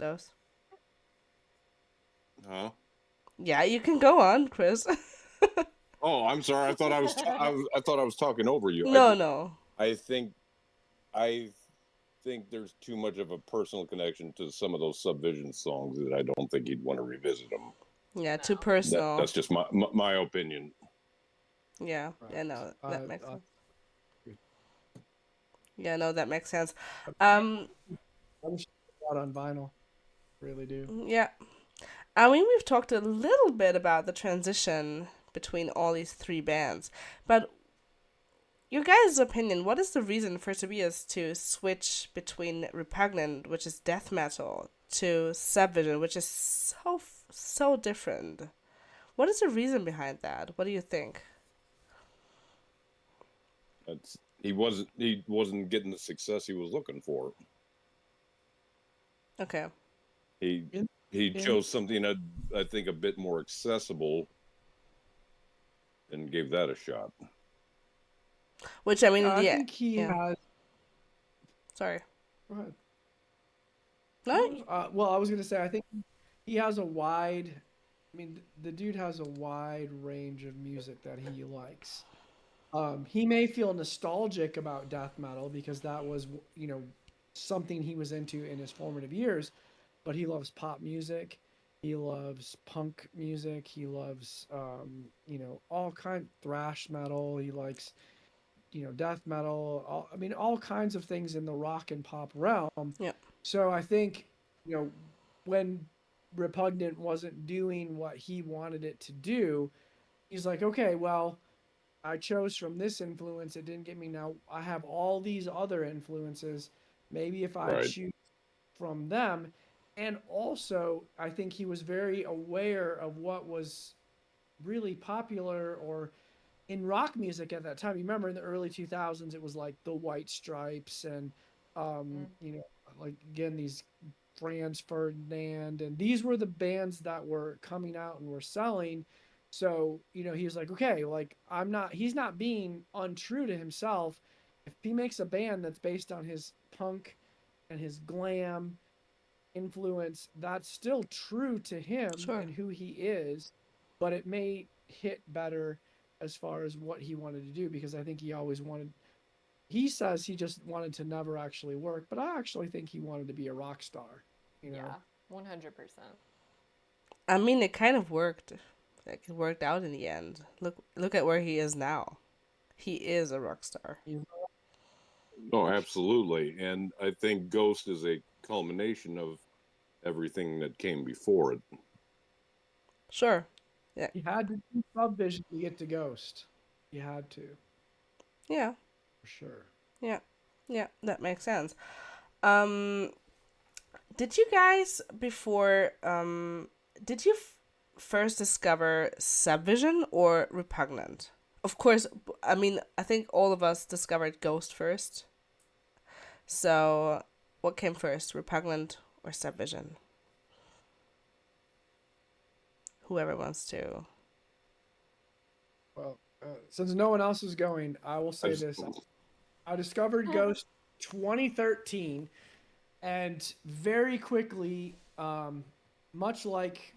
Huh? Yeah, you can go on, Chris. Oh, I'm sorry. I thought I was. I thought I was talking over you. No. I think there's too much of a personal connection to some of those Subvision songs that I don't think he'd want to revisit them. Yeah, too personal. That's just my opinion. Yeah, Right. yeah, no, that makes sense. Good. Yeah, no, that makes sense. I wish it was out on vinyl. Really do. Yeah. I mean, we've talked a little bit about the transition between all these three bands, but your guys' opinion, what is the reason for Tobias to switch between Repugnant, which is death metal, to Subvision, which is so different? What is the reason behind that? What do you think? He wasn't getting the success he was looking for. Okay. He chose something I think a bit more accessible and gave that a shot. Which, I mean, I think he has. Sorry. Go ahead. No? Well, I was going to say, I think he has a wide. I mean, the dude has a wide range of music that he likes. He may feel nostalgic about death metal because that was, something he was into in his formative years, but he loves pop music. He loves punk music. He loves, all kind thrash metal. He likes, death metal. All kinds of things in the rock and pop realm. Yeah. So I think, when Repugnant wasn't doing what he wanted it to do, he's like, okay, well, I chose from this influence. It didn't get me. Now I have all these other influences. Maybe if I choose from them. And also, I think he was very aware of what was really popular or in rock music at that time. You remember in the early 2000s, it was like the White Stripes and, like again, these Franz Ferdinand. And these were the bands that were coming out and were selling. So, he was like, okay, like he's not being untrue to himself. If he makes a band that's based on his punk and his glam influence, that's still true to him and who he is, but it may hit better as far as what he wanted to do, because I think he says he just wanted to never actually work, but I actually think he wanted to be a rock star, Yeah, 100%. I mean, it kind of worked. Like, it worked out in the end. Look at where he is now. He is a rock star. Oh, absolutely. And I think Ghost is a culmination of everything that came before it. Sure. Yeah. He had to do Subvision to get to Ghost. He had to. Yeah. For sure. Yeah. Yeah, that makes sense. Did you guys did you first discover Subvision or Repugnant? Of course, I mean, I think all of us discovered Ghost first. So, what came first, Repugnant or Subvision? Whoever wants to. Well, since no one else is going, I will say this. I discovered Ghost 2013, and very quickly, much like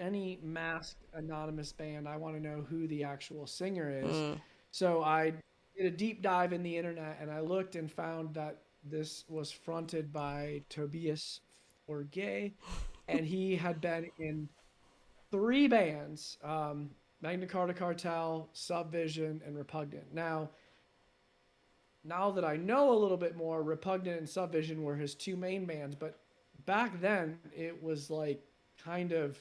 any masked anonymous band, I want to know who the actual singer is. So I did a deep dive in the internet, and I looked and found that this was fronted by Tobias Forge, and he had been in 3 bands, Magna Carta Cartel, Subvision, and Repugnant. Now that I know a little bit more, Repugnant and Subvision were his 2 main bands, but back then it was like kind of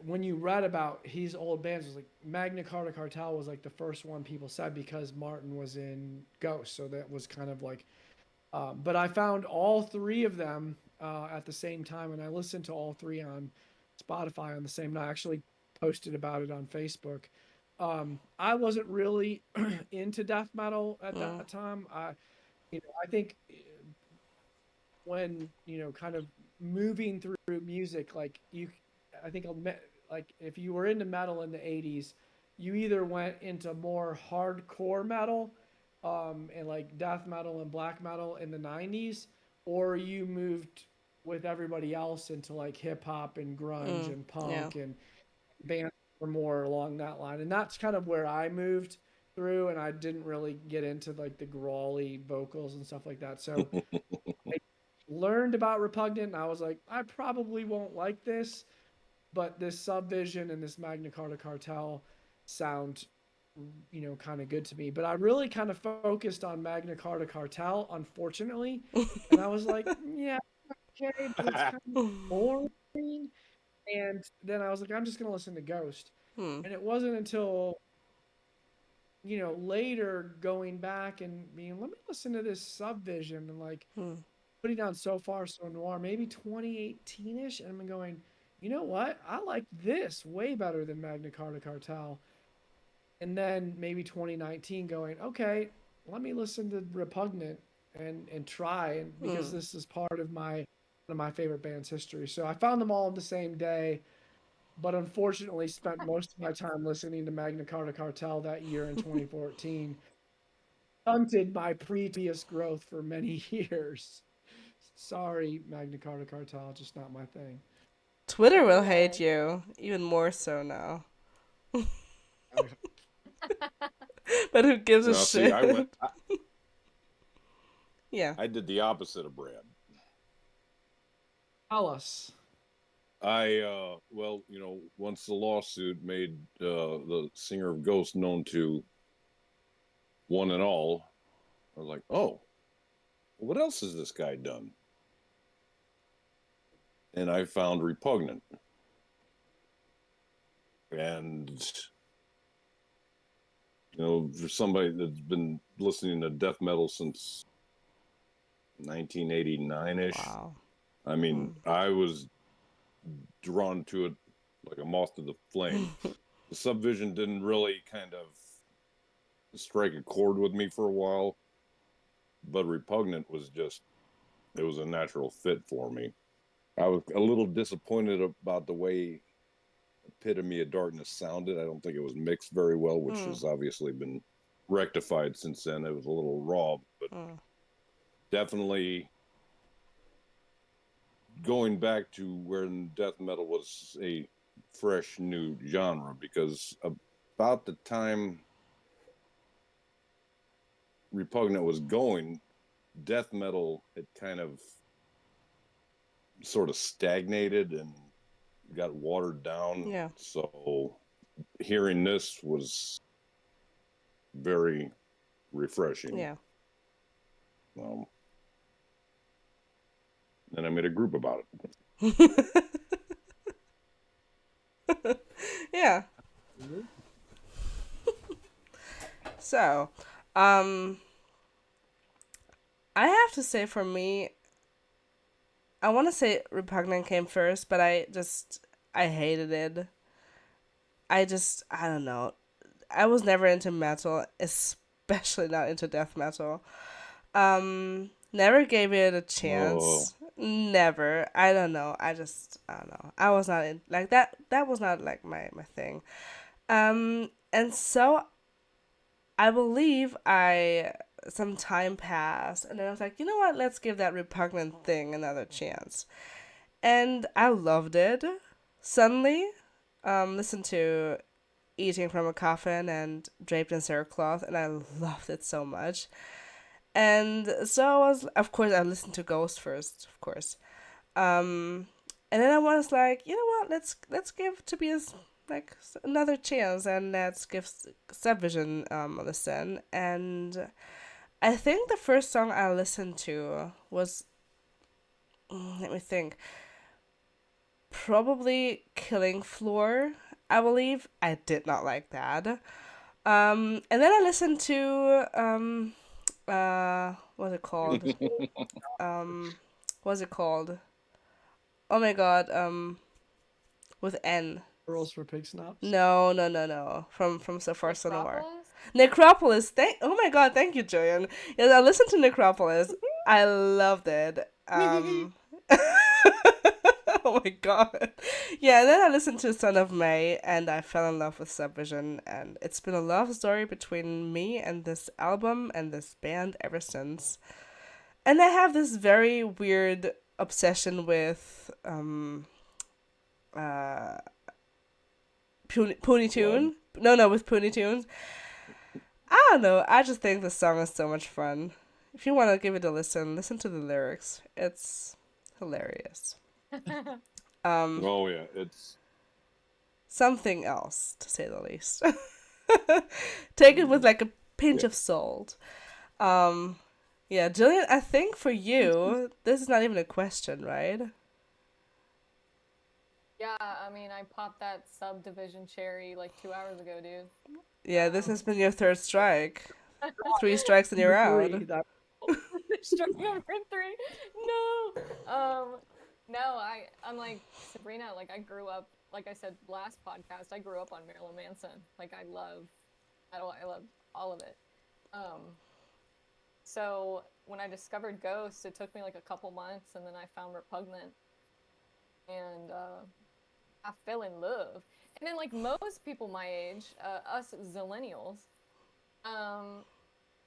when you read about his old bands, it was like Magna Carta Cartel was like the first one people said because Martin was in Ghost, so that was kind of like. But I found all 3 of them at the same time, and I listened to all 3 on Spotify on the same night. I actually posted about it on Facebook. I wasn't really into death metal at that time. I think when kind of moving through music, like I think like if you were into metal in the 80s, you either went into more hardcore metal, and like death metal and black metal in the 90s, or you moved with everybody else into like hip hop and grunge and punk and bands were more along that line. And that's kind of where I moved through, and I didn't really get into like the growly vocals and stuff like that. So I learned about Repugnant, and I was like, I probably won't like this, but this Subvision and this Magna Carta Cartel sound kind of good to me. But I really kind of focused on Magna Carta Cartel, unfortunately, and I was like, yeah, okay, but it's kind of boring. And then I was like, I'm just gonna listen to Ghost. And it wasn't until later going back and being, let me listen to this Subvision, and like putting down So Far So Noir, maybe 2018ish, and I'm going, you know what? I like this way better than Magna Carta Cartel. And then maybe 2019 going, okay, let me listen to Repugnant and try, and because Mm. this is part of my favorite band's history. So I found them all on the same day, but unfortunately spent most of my time listening to Magna Carta Cartel that year in 2014. Stunted my previous growth for many years. Sorry, Magna Carta Cartel, just not my thing. Twitter will hate Okay. you even more so now. I- But who gives a Now, see, shit? Yeah. I did the opposite of Brad. Tell us. Well, once the lawsuit made the singer of Ghost known to one and all, I was like, oh, what else has this guy done? And I found Repugnant. And, for somebody that's been listening to death metal since 1989-ish, Wow. I mean, I was drawn to it like a moth to the flame. The Subvision didn't really kind of strike a chord with me for a while, but Repugnant was it was a natural fit for me. I was a little disappointed about the way Epitome of Darkness sounded. I don't think it was mixed very well, which has obviously been rectified since then. It was a little raw, but definitely going back to where death metal was a fresh new genre, because about the time Repugnant was going, death metal had kind of sort of stagnated and got watered down. Yeah. So hearing this was very refreshing. Yeah. And I made a group about it. Yeah. So, I have to say for me, I want to say Repugnant came first, but I hated it. I don't know. I was never into metal, especially not into death metal. Never gave it a chance. Never. I don't know. I don't know. I was not in, like that. That was not like my thing. And so I believe some time passed, and then I was like, you know what? Let's give that Repugnant thing another chance. And I loved it. Suddenly, listened to Eating from a Coffin and Draped in Sailcloth, and I loved it so much. And so I was, of course, I listened to Ghost first, of course. And then I was like, you know what? Let's give Tobias like another chance, and let's give Subvision a listen. And I think the first song I listened to was, let me think, probably Killing Floor. I believe I did not like that. And then I listened to what's it called? What's it called? Oh my god, with N. Girls for Pig Snobs. No. From So Far So Noir. Necropolis? Necropolis. Oh my god, thank you, Jillian. Yes, I listened to Necropolis. I loved it. Oh my god. Yeah, and then I listened to Son of May, and I fell in love with Subvision, and it's been a love story between me and this album and this band ever since. And I have this very weird obsession with Pony Tune. No, with Pony Tunes. I don't know. I just think the song is so much fun. If you want to give it a listen to the lyrics. It's hilarious. Oh yeah, it's Something else, to say the least. Take it with like a pinch of salt. Yeah, Jillian, I think for you, this is not even a question, right? Yeah, I mean, I popped that Subdivision cherry like 2 hours ago, dude. Yeah, this has been your third strike. 3 strikes and you're out. Three, that- Strike number 3. No. No, I'm like Sabrina. Like I grew up, like I said last podcast, I grew up on Marilyn Manson. Like I love metal. I love all of it. Um, so when I discovered Ghost, it took me like a couple months, and then I found Repugnant, and I fell in love. And then like most people my age, us Zillennials, um,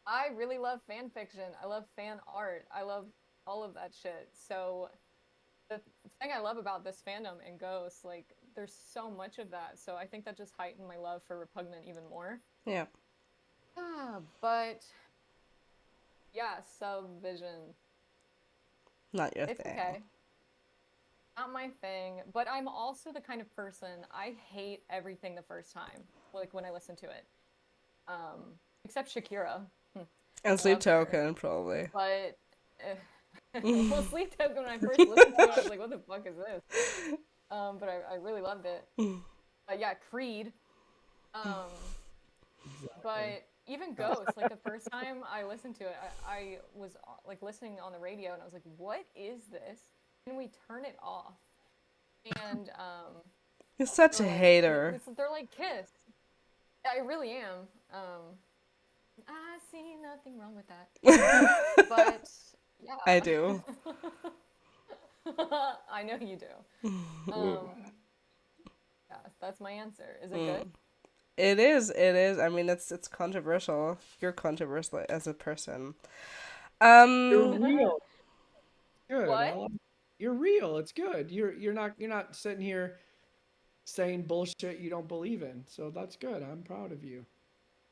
I really love fan fiction. I love fan art. I love all of that shit. So the thing I love about this fandom and Ghosts, like there's so much of that. So I think that just heightened my love for Repugnant even more. Yeah. But yeah, Subvision. Not your It's thing. okay. Not my thing, but I'm also the kind of person I hate everything the first time, like when I listen to it. Except Shakira. And Sleep Love her. Token, probably. But well, Sleep Token, when I first listened to it, I was like, what the fuck is this? But I really loved it. Yeah, Creed. But even Ghost, like the first time I listened to it, I was like listening on the radio and I was like, what is this? And we turn it off. And You're such a they're like, hater. they're like Kiss. I really am. I see nothing wrong with that. But yeah. I do. I know you do. Yeah, that's my answer. Is it good? It is. It is. I mean, it's controversial. You're controversial as a person. You're real. Good. What? You're real. It's good. You're not sitting here saying bullshit you don't believe in. So that's good. I'm proud of you.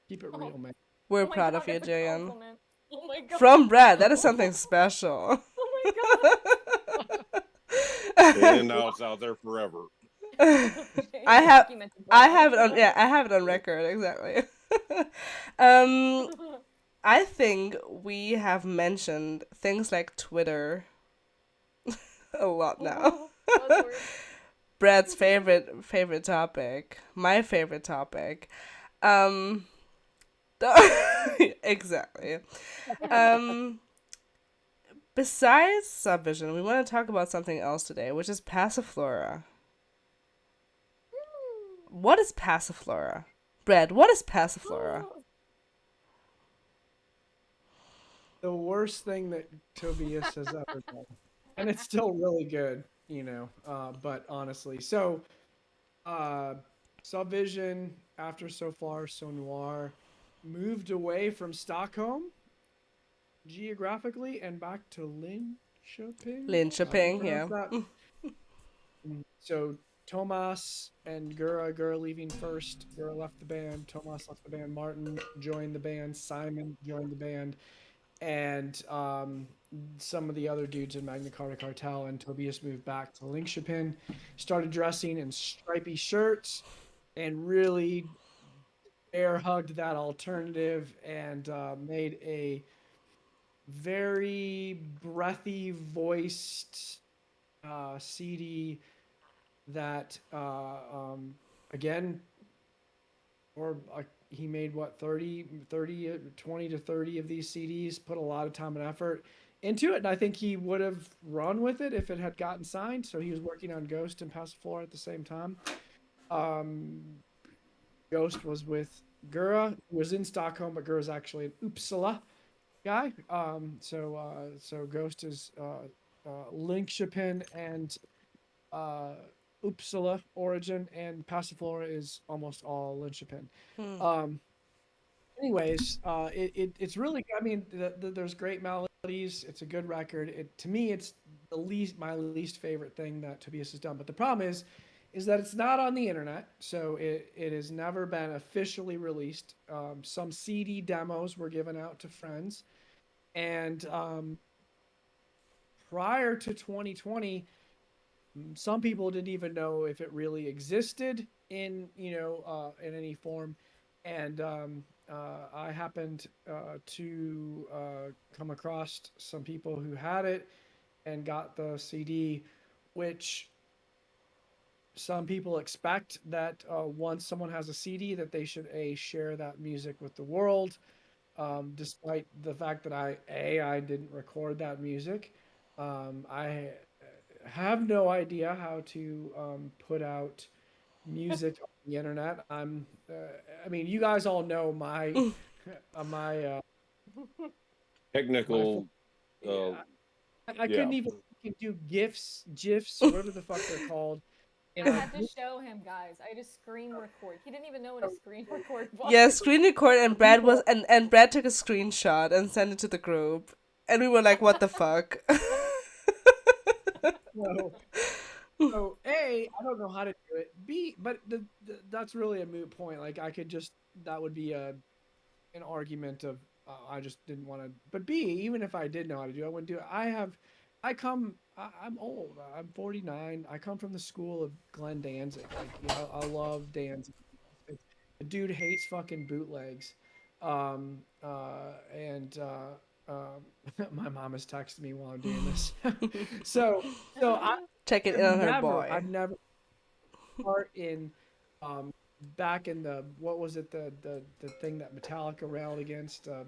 Keep it real, man. We're Oh my proud God, of you, that's a Jillian. compliment. Oh my God. From Brad, that is something special. Oh And now it's out there forever. my God. I have Documented it on I have it on record, exactly. I think we have mentioned things like Twitter a lot now. Buzzword. Brad's favorite topic, my favorite topic. Um exactly. Besides Subvision, we want to talk about something else today, which is Passiflora. What is Passiflora? Brad, what is Passiflora? The worst thing that Tobias has ever done. And it's still really good, but honestly. So, Subvision, after So Far, So Noir, moved away from Stockholm geographically and back to Linköping. Linköping, yeah. So Tomas and Goore leaving first. Goore left the band. Tomas left the band. Martin joined the band. Simon joined the band. And some of the other dudes in Magna Carta Cartel, and Tobias moved back to Linköping, started dressing in stripy shirts, and really air hugged that alternative and made a very breathy voiced CD that again, or he made what 20 to 30 of these CDs, put a lot of time and effort into it, and I think he would have run with it if it had gotten signed. So he was working on Ghost and Passiflora at the same time. Ghost was with Goore, who was in Stockholm, but Gore's actually an Uppsala guy. So Ghost is Linköping and Uppsala origin, and Passiflora is almost all Linköping. Anyways, it's really, I mean, there's great melodies. It's a good record. To me, it's my least favorite thing that Tobias has done. But the problem is that it's not on the internet, so it has never been officially released. Some CD demos were given out to friends, and prior to 2020, some people didn't even know if it really existed in any form, and I happened to come across some people who had it and got the CD, which some people expect that once someone has a CD that they should share that music with the world, despite the fact that I didn't record that music. have no idea how to put out music on the internet. I mean, you guys all know my my my Technical, uh, yeah. I yeah. couldn't even fucking do gifs, or whatever the fuck they're called. In I a had to show him, guys. I had to screen record. He didn't even know what a screen record was. Yeah, screen record, and Brad was people. and Brad took a screenshot and sent it to the group, and we were like, "What the fuck?" So, so A, I don't know how to do it. B, but that's really a moot point. Like I could just that would be an argument of I just didn't want to. But B, even if I did know how to do it, I wouldn't do it. I'm old. I'm 49. I come from the school of Glenn Danzig. Like, I love Danzig. The dude hates fucking bootlegs. And my mom has texted me while I'm doing this. so, so Check it in on her I've boy. never part in um back in the what was it the thing that Metallica railed against the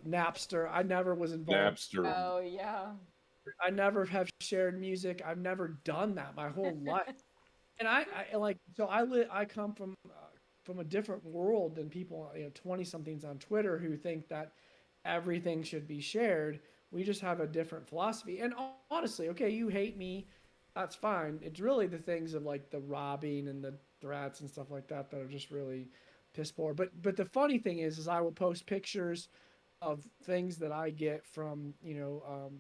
Napster. I never was involved. Napster. Oh yeah. I never have shared music. I've never done that my whole life. And I like so I come from a different world than people 20 somethings on Twitter who think that everything should be shared. We just have a different philosophy. And honestly, okay, you hate me, that's fine. It's really the things of like the robbing and the threats and stuff like that that are just really piss poor. But the funny thing is I will post pictures of things that I get from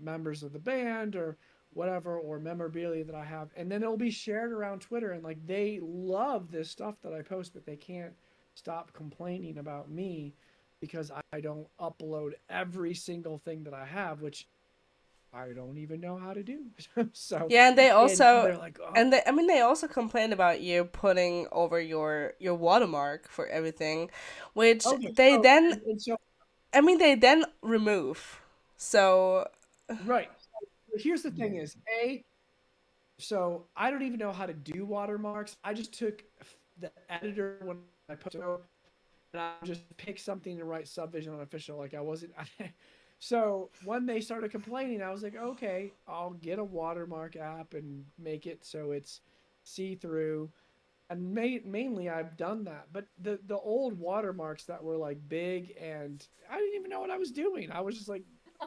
members of the band or whatever, or memorabilia that I have, and then it'll be shared around Twitter, and like they love this stuff that I post, but they can't stop complaining about me because I don't upload every single thing that I have, which I don't even know how to do. So, Yeah, and they and also they're like, oh, and I mean they also complain about you putting over your watermark for everything, which okay, they so then and so I mean they then remove. So right. So here's the thing: is a so I don't even know how to do watermarks. I just took the editor when I put it, and I just picked something to write Subvision Unofficial. Like I wasn't. So when they started complaining, I was like, okay, I'll get a watermark app and make it so it's see through. And mainly I've done that. But the old watermarks that were like big, and I didn't even know what I was doing. I was just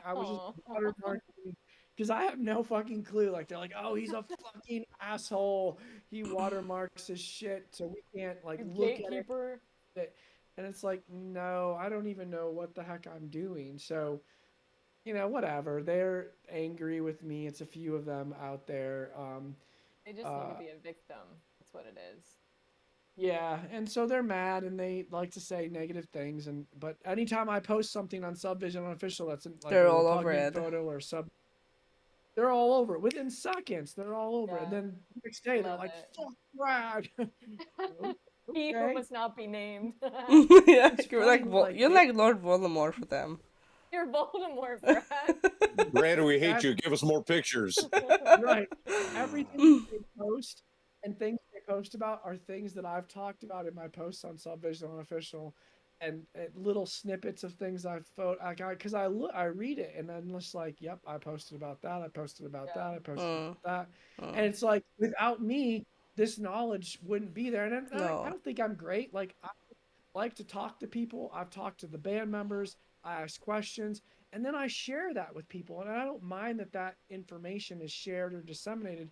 Oh. watermarking because I have no fucking clue. Like they're like, oh, he's a fucking asshole. He watermarks his shit, so we can't like You look at gatekeeper. it. And it's like, no, I don't even know what the heck I'm doing. So, whatever. They're angry with me. It's a few of them out there. They just need to Uh, be a victim. That's what it is. yeah, and so they're mad and they like to say negative things. And but anytime I post something on Subvision Unofficial that's like they're a all over repugnant it. photo or they're all over it within seconds. They're all over it. And Yeah. then the next day they're Love like, it. "Fuck Brad." He who Okay, must not be named. Yeah, it's you're funny. Like you're like Lord Voldemort for them. You're Voldemort, Brad. Brad, we hate that you. Give us more pictures. right. Everything that they post and things they post about are things that I've talked about in my posts on Subvision Unofficial, and little snippets of things I've because I read it and I'm just like, yep, I posted about that, I posted about Yeah. that, I posted Mm, about that, and mm. it's like without me, this knowledge wouldn't be there, and I No. don't think I'm great. Like I like to talk to people. I've talked to the band members. I ask questions, and then I share that with people. And I don't mind that that information is shared or disseminated,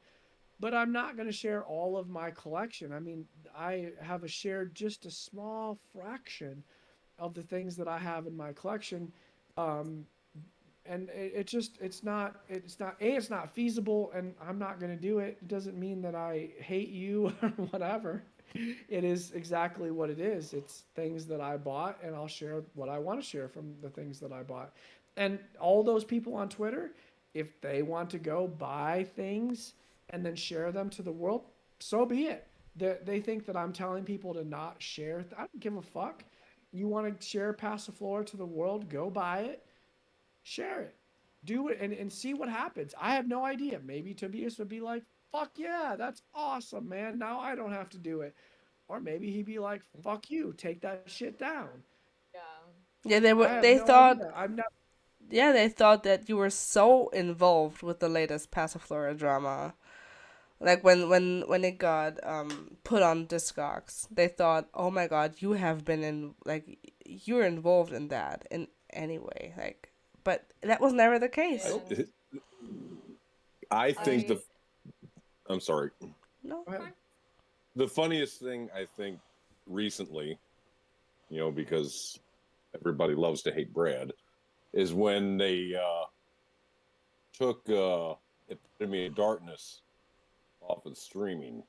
but I'm not going to share all of my collection. I mean, I have shared just a small fraction of the things that I have in my collection. Um, and it just it's not feasible, and I'm not going to do it. It doesn't mean that I hate you or whatever. It is exactly what it is. It's things that I bought, and I'll share what I want to share from the things that I bought. And all those people on Twitter, if they want to go buy things and then share them to the world, so be it. They think that I'm telling people to not share. I don't give a fuck. You want to share Passiflora to the world, go buy it, share it, do it, and see what happens. I have no idea. Maybe Tobias would be like, fuck yeah, that's awesome, man. Now I don't have to do it. Or maybe he'd be like, fuck you, take that shit down. Yeah. Yeah, I have they no thought idea. I'm not. yeah, they thought that you were so involved with the latest Passiflora drama. Like when it got put on Discogs, they thought, "Oh my God, you have been in like you're involved in that in any way." Like, but that was never the case. I, And I think I I'm sorry. No. Go ahead. The funniest thing I think recently, because everybody loves to hate Brad, is when they took Epitome of Darkness off of streaming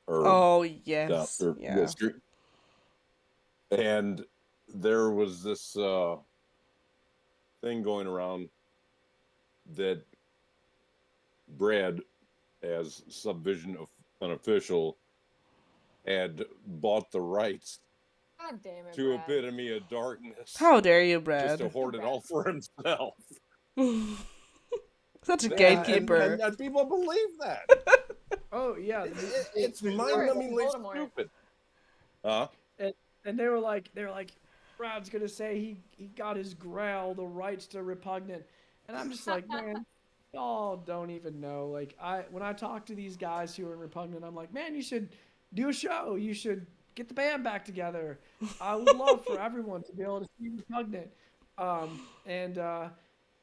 or Oh the yes, or the yeah. stream, and there was this thing going around that Brad, as Subvision of Unofficial, had bought the rights God damn it, to Brad. Epitome of Darkness How dare you, just to Brad? hoard it all for himself. Such a Yeah, gatekeeper. And people believe that. Oh yeah, It's they were- mind-numbingly Voldemort. stupid. Huh? and they were like, Brad's gonna say he got his Grail, the rights to Repugnant, and I'm just like, man, y'all don't even know. Like when I talk to these guys who are in Repugnant, I'm like, man, you should do a show. You should get the band back together. I would love for everyone to be able to see Repugnant, um, and uh,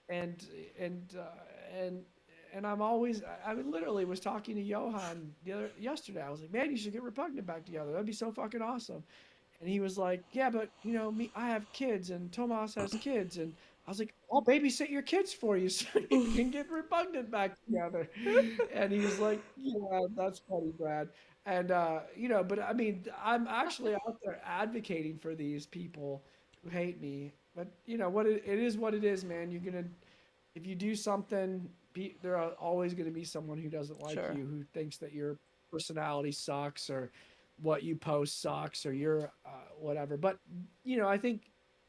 and and uh, and and I'm always I literally was talking to Johan yesterday. I was like, man, you should get Repugnant back together. That'd be so fucking awesome. And he was like, yeah, but me, I have kids, and Tomas has kids, and I was like, I'll babysit your kids for you so you can get Repugnant back together. And he was like, yeah, that's funny, Brad. And but I mean, I'm actually out there advocating for these people who hate me. But what it is, what it is, man. You're gonna if you do something, there are always going to be someone who doesn't like Sure. you, who thinks that your personality sucks or what you post sucks or your whatever. But I think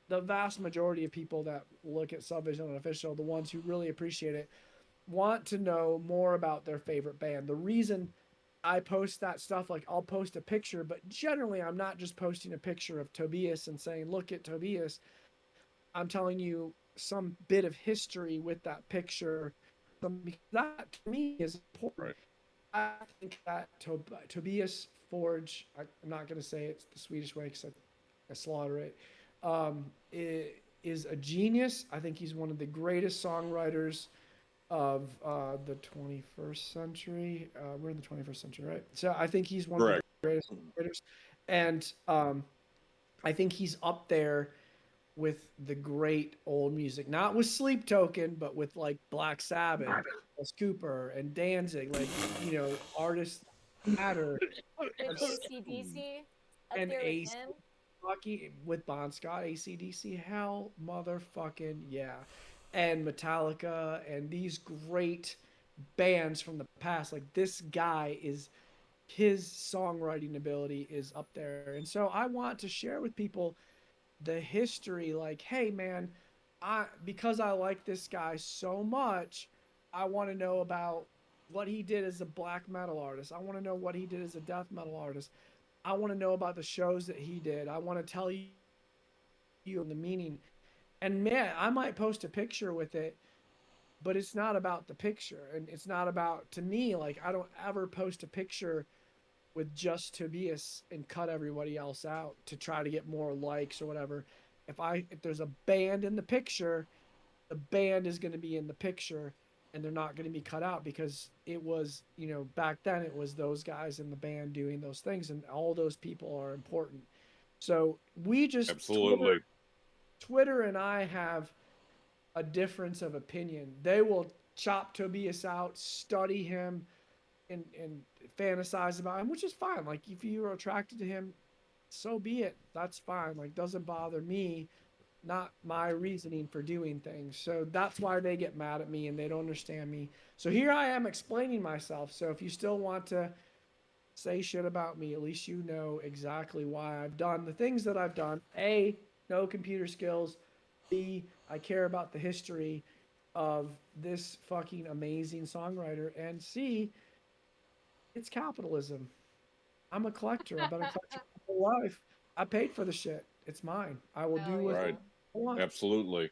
the vast majority of people that look at Subvision Unofficial, the ones who really appreciate it, want to know more about their favorite band. The reason I post that stuff, like I'll post a picture, but generally I'm not just posting a picture of Tobias and saying, look at Tobias. I'm telling you some bit of history with that picture. That to me is important. Right. I think that Tobias Forge, I'm not going to say it's the Swedish way because I slaughter it, is a genius. I think he's one of the greatest songwriters of the 21st century. We're in the 21st century, right? So I think he's one of the Correct. greatest songwriters. And I think he's up there with the great old music, not with Sleep Token, but with like Black Sabbath, Alice Cooper, and Danzig, like artists that matter, And AC/DC up and there with AC him. Rocky with Bon Scott, ACDC, hell motherfucking yeah, and Metallica, and these great bands from the past. Like this guy is his songwriting ability is up there, and so I want to share with people the history, like, hey man, because I like this guy so much, I want to know about what he did as a black metal artist. I want to know what he did as a death metal artist. I want to know about the shows that he did. I want to tell you the meaning. And man, I might post a picture with it, but it's not about the picture, and it's not about, to me, like, I don't ever post a picture with just Tobias and cut everybody else out to try to get more likes or whatever. If there's a band in the picture, the band is going to be in the picture, and they're not going to be cut out, because it was, back then it was those guys in the band doing those things, and all those people are important. So we just Absolutely. Twitter and I have a difference of opinion. They will chop Tobias out, study him, and fantasize about him, which is fine. Like if you're attracted to him, so be it. That's fine. Like doesn't bother me. Not my reasoning for doing things. So that's why they get mad at me and they don't understand me. So here I am explaining myself. So if you still want to say shit about me, at least you know exactly why I've done the things that I've done. A, no computer skills. B, I care about the history of this fucking amazing songwriter. And C, it's capitalism. I'm a collector. I've been a collector my whole life. I paid for the shit. It's mine. I will do Hell with yeah. it Right. what I want. Absolutely.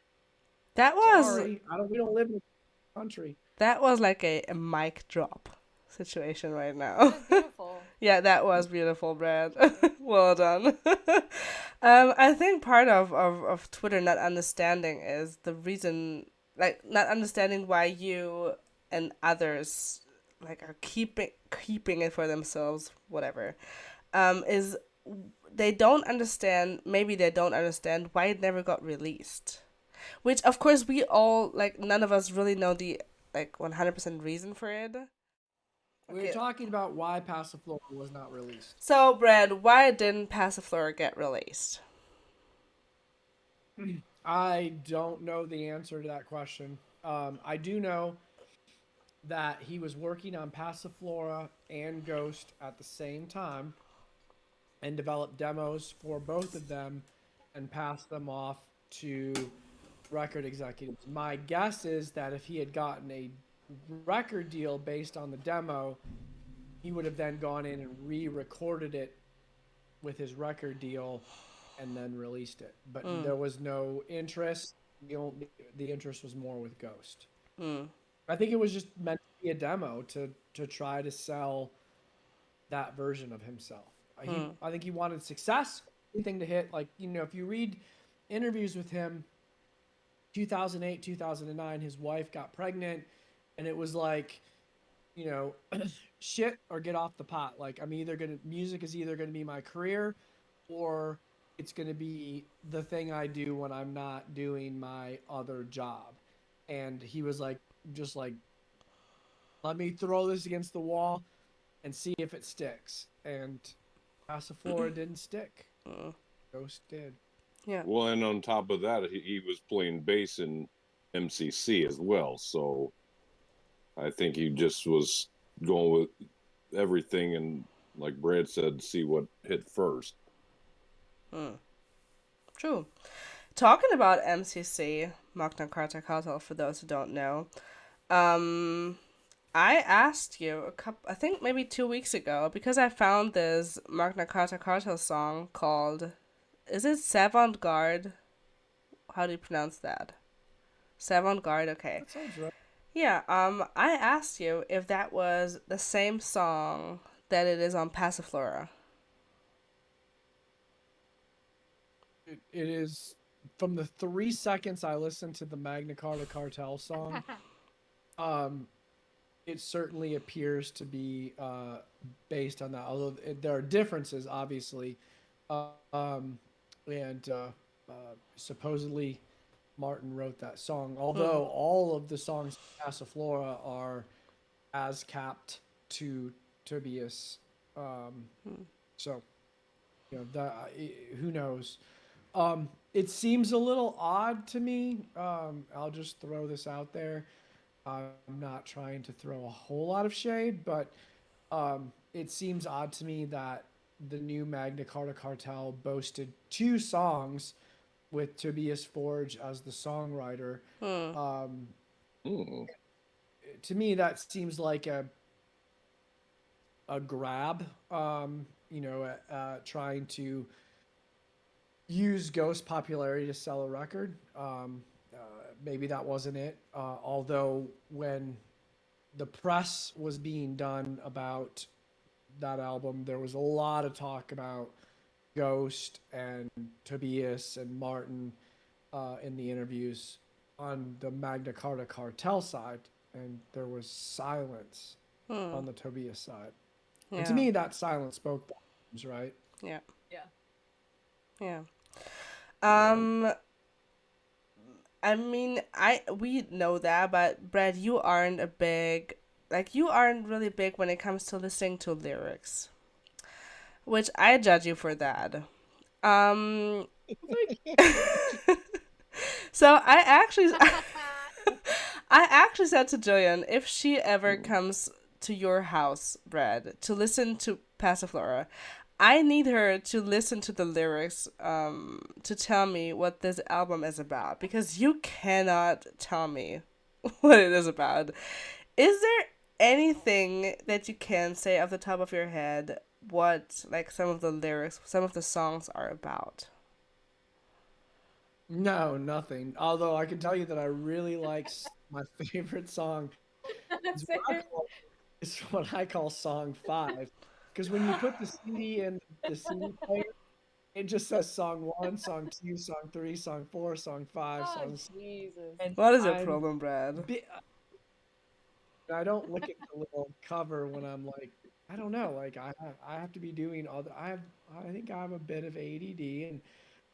That was Sorry, we don't live in a country. that was like a mic drop situation right It now. was beautiful. Yeah, that was beautiful, Brad. Thank you. Well done. I think part of Twitter not understanding is the reason, like, not understanding why you and others, like, are keeping it for themselves, whatever, is they don't understand, maybe they don't understand why it never got released. Which, of course, we all, like, none of us really know the, like, 100% reason for it. We were Okay. talking about why Passiflora was not released. So, Brad, why didn't Passiflora get released? I don't know the answer to that question. I do know that he was working on Passiflora and Ghost at the same time and developed demos for both of them and passed them off to record executives. My guess is that if he had gotten a record deal based on the demo, he would have then gone in and re-recorded it with his record deal and then released it. But there was no interest. The interest was more with Ghost. I think it was just meant to be a demo to try to sell that version of himself. I think he wanted success, anything to hit. Like, if you read interviews with him, 2008, 2009, his wife got pregnant, and it was like, shit or get off the pot. Like, music is either gonna be my career, or it's gonna be the thing I do when I'm not doing my other job. And he was like, just like, let me throw this against the wall and see if it sticks. And Passiflora didn't stick. Ghost did. Yeah. Well, and on top of that, he was playing bass in MCC as well. So I think he just was going with everything, and like Brad said, see what hit first. True. Talking about MCC, Magna Carta Cartel, for those who don't know, I asked you I think maybe 2 weeks ago, because I found this Magna Carta Cartel song called, is it Savant Guard? How do you pronounce that? Savant Guard, okay. That sounds right. Yeah, I asked you if that was the same song that it is on Passiflora. It is, from the 3 seconds I listened to the Magna Carta Cartel song, it certainly appears to be based on that. Although there are differences, obviously, and supposedly Martin wrote that song. Although all of the songs in Passiflora are as capped to Tobias, so that, who knows. It seems a little odd to me. I'll just throw this out there. I'm not trying to throw a whole lot of shade, but it seems odd to me that the new Magna Carta Cartel boasted 2 songs with Tobias Forge as the songwriter. To me, that seems like a grab, trying to use Ghost popularity to sell a record. Maybe that wasn't it. Although when the press was being done about that album, there was a lot of talk about Ghost and Tobias and Martin in the interviews on the Magna Carta Cartel side, and there was silence on the Tobias side. Yeah. And to me, that silence spoke volumes, right? Yeah. Yeah. Yeah. I mean, we know that, but Brad, you aren't really big when it comes to listening to lyrics, which I judge you for that. So I actually said to Jillian, if she ever comes to your house, Brad, to listen to Passiflora, I need her to listen to the lyrics to tell me what this album is about, because you cannot tell me what it is about. Is there anything that you can say off the top of your head what, like, some of the lyrics, some of the songs are about? No, nothing. Although I can tell you that I really like my favorite song is what I Same. call, is what I call song 5. Because when you put the CD in the CD player, it just says song 1, song 2, song 3, song 4, song 5, Oh, song 6. Jesus. And What is your I'm problem, Brad? I don't look at the little cover when I'm like, I don't know, like I have to be doing all the I think I have a bit of ADD, and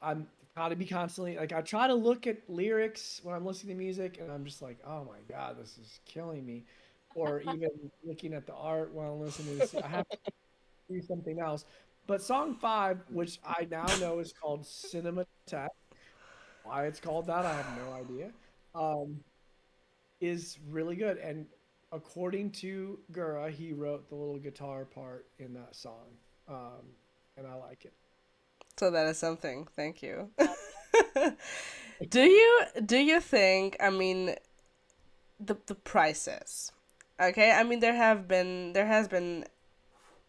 I'm got to be constantly like I try to look at lyrics when I'm listening to music and I'm just like, oh my God, this is killing me. Or even looking at the art while I'm listening to this. I have to do something else. But song 5, which I now know is called Cinematheque, why it's called that, I have no idea. Um, is really good. And according to Goore, he wrote the little guitar part in that song. And I like it. So that is something. Thank you. Yeah. Do you think, I mean, the prices? Okay, I mean there has been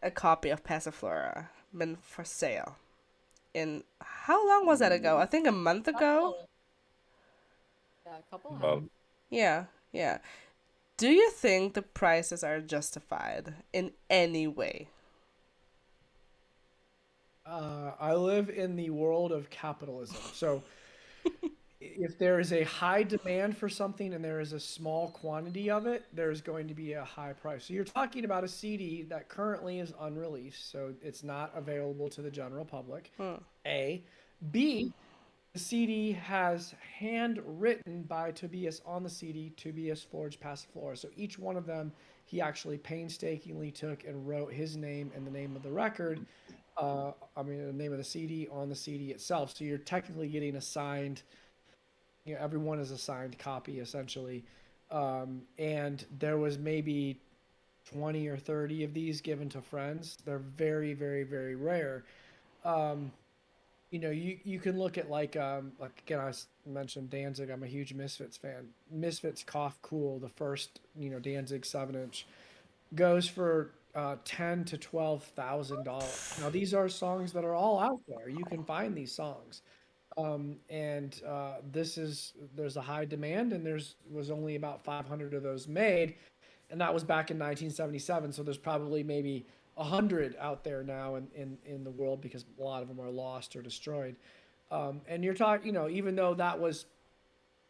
a copy of Passiflora been for sale. In how long was that ago? I think a month ago. Couple. Yeah, a couple have. About Yeah, yeah. Do you think the prices are justified in any way? I live in the world of capitalism. So if there is a high demand for something and there is a small quantity of it, there's going to be a high price. So you're talking about a CD that currently is unreleased, so it's not available to the general public. Hmm. A. B. The CD has handwritten by Tobias on the CD, Tobias Forge Passiflora. So each one of them, he actually painstakingly took and wrote his name and the name of the record. The name of the CD on the CD itself. So you're technically getting a signed, everyone is a signed copy essentially. And there was maybe 20 or 30 of these given to friends. They're very, very, very rare. Um, you can look at like again mentioned Danzig. I'm a huge Misfits fan. Misfits Cough Cool, the first Danzig 7-inch, goes for $10,000 to $12,000. Now these are songs that are all out there. You can find these songs, and there's a high demand, and there's was only about 500 of those made, and that was back in 1977. So there's probably maybe 100 out there now in the world because a lot of them are lost or destroyed. And you're talking, even though that was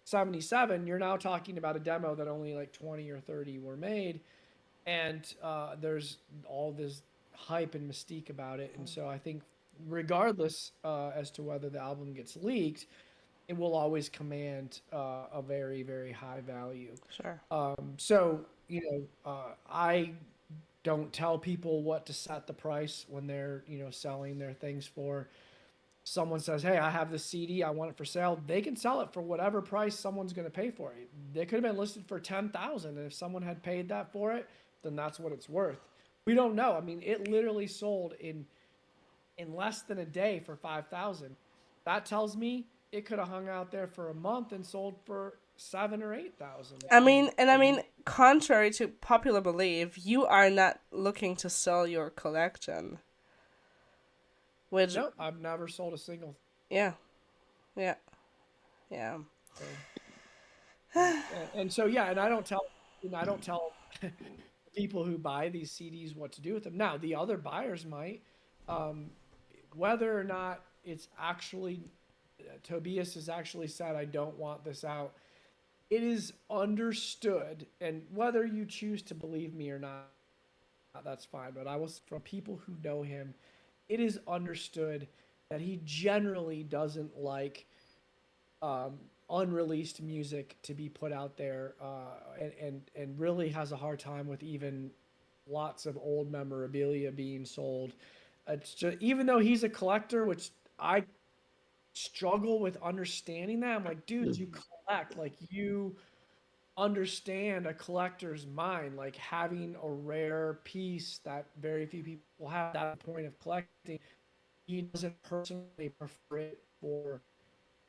77, you're now talking about a demo that only like 20 or 30 were made, and there's all this hype and mystique about it. And so I think, regardless as to whether the album gets leaked, it will always command a very, very high value. Sure. So I don't tell people what to set the price when they're selling their things for. Someone says, hey, I have this CD, I want it for sale, they can sell it for whatever price someone's going to pay for it. They could have been listed for 10,000, and if someone had paid that for it, then that's what it's worth. We don't know. I mean, it literally sold in less than a day for 5,000. That tells me it could have hung out there for a month and sold for 7 or 8,000. I mean, contrary to popular belief, you are not looking to sell your collection. Which, Nope, I've never sold a single. yeah, yeah, yeah. And so yeah, and I don't tell people who buy these CDs what to do with them. Now the other buyers might, um, whether or not it's actually Tobias has actually said, I don't want this out. It is understood, and whether you choose to believe me or not, that's fine. But I was from people who know him, it is understood that he generally doesn't like um, unreleased music to be put out there, and really has a hard time with even lots of old memorabilia being sold. It's just, even though he's a collector, which I struggle with understanding that. I'm like, dude, you collect, like you understand a collector's mind, like having a rare piece that very few people have. That point of collecting, he doesn't personally prefer it for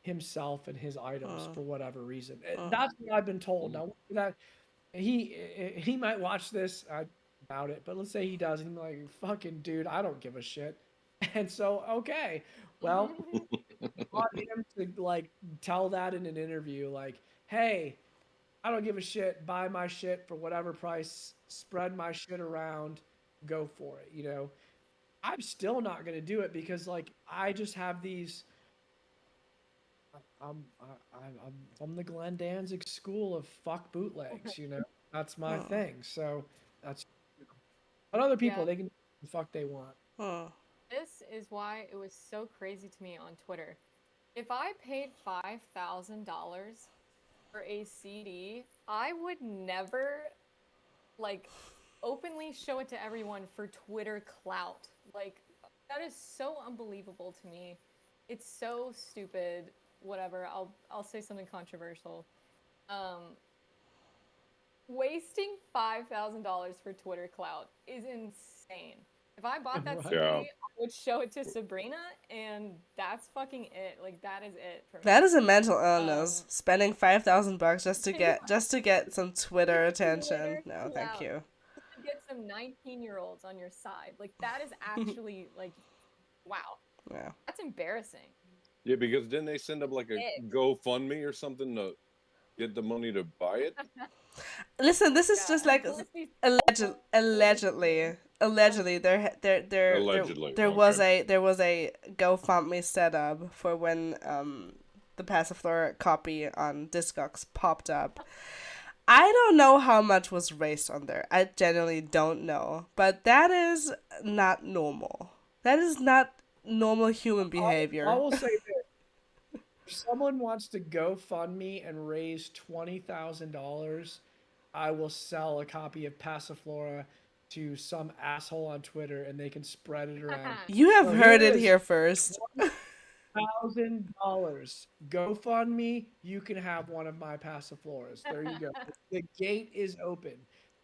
himself and his items Uh, for whatever reason. uh, That's what I've been told. Now that he might watch this, I doubt it, but let's say he does, and he's like, "Fucking dude, I don't give a shit." And so, okay, well, want him to like tell that in an interview, like, "Hey, I don't give a shit. Buy my shit for whatever price. Spread my shit around. Go for it." You know, I'm still not gonna do it because like I just have these. I'm from the Glenn Danzig school of fuck bootlegs. You know, that's my Hmm. thing. So that's. But other people, Yeah. they can do the fuck they want. Hmm. This is why it was so crazy to me on Twitter. If I paid $5,000 for a CD, I would never like openly show it to everyone for Twitter clout. Like that is so unbelievable to me. It's so stupid. Whatever. I'll say something controversial. Um, wasting $5,000 for Twitter clout is insane. If I bought that Right. CD, Yeah. I would show it to Sabrina, and that's fucking it. Like that is it for me. That is a mental illness. Spending $5,000 Yeah. just to get some Twitter attention. Twitter No, thank clout. you. To get some 19-year-olds on your side. Like that is actually like, wow, Yeah. that's embarrassing. Yeah, because didn't they send up like a It. GoFundMe or something to get the money to buy it? Listen, this is Yeah, just and like Felicity allegedly Allegedly, there okay. was a GoFundMe set up for when the Passiflora copy on Discogs popped up. I don't know how much was raised on there. I genuinely don't know, but that is not normal. That is not normal human I behavior. will say this: if someone wants to GoFundMe and raise $20,000, I will sell a copy of Passiflora to some asshole on Twitter, and they can spread it around. You have So heard here it is here first. $1,000. GoFundMe, you can have one of my Passifloras. There you go. The gate is open.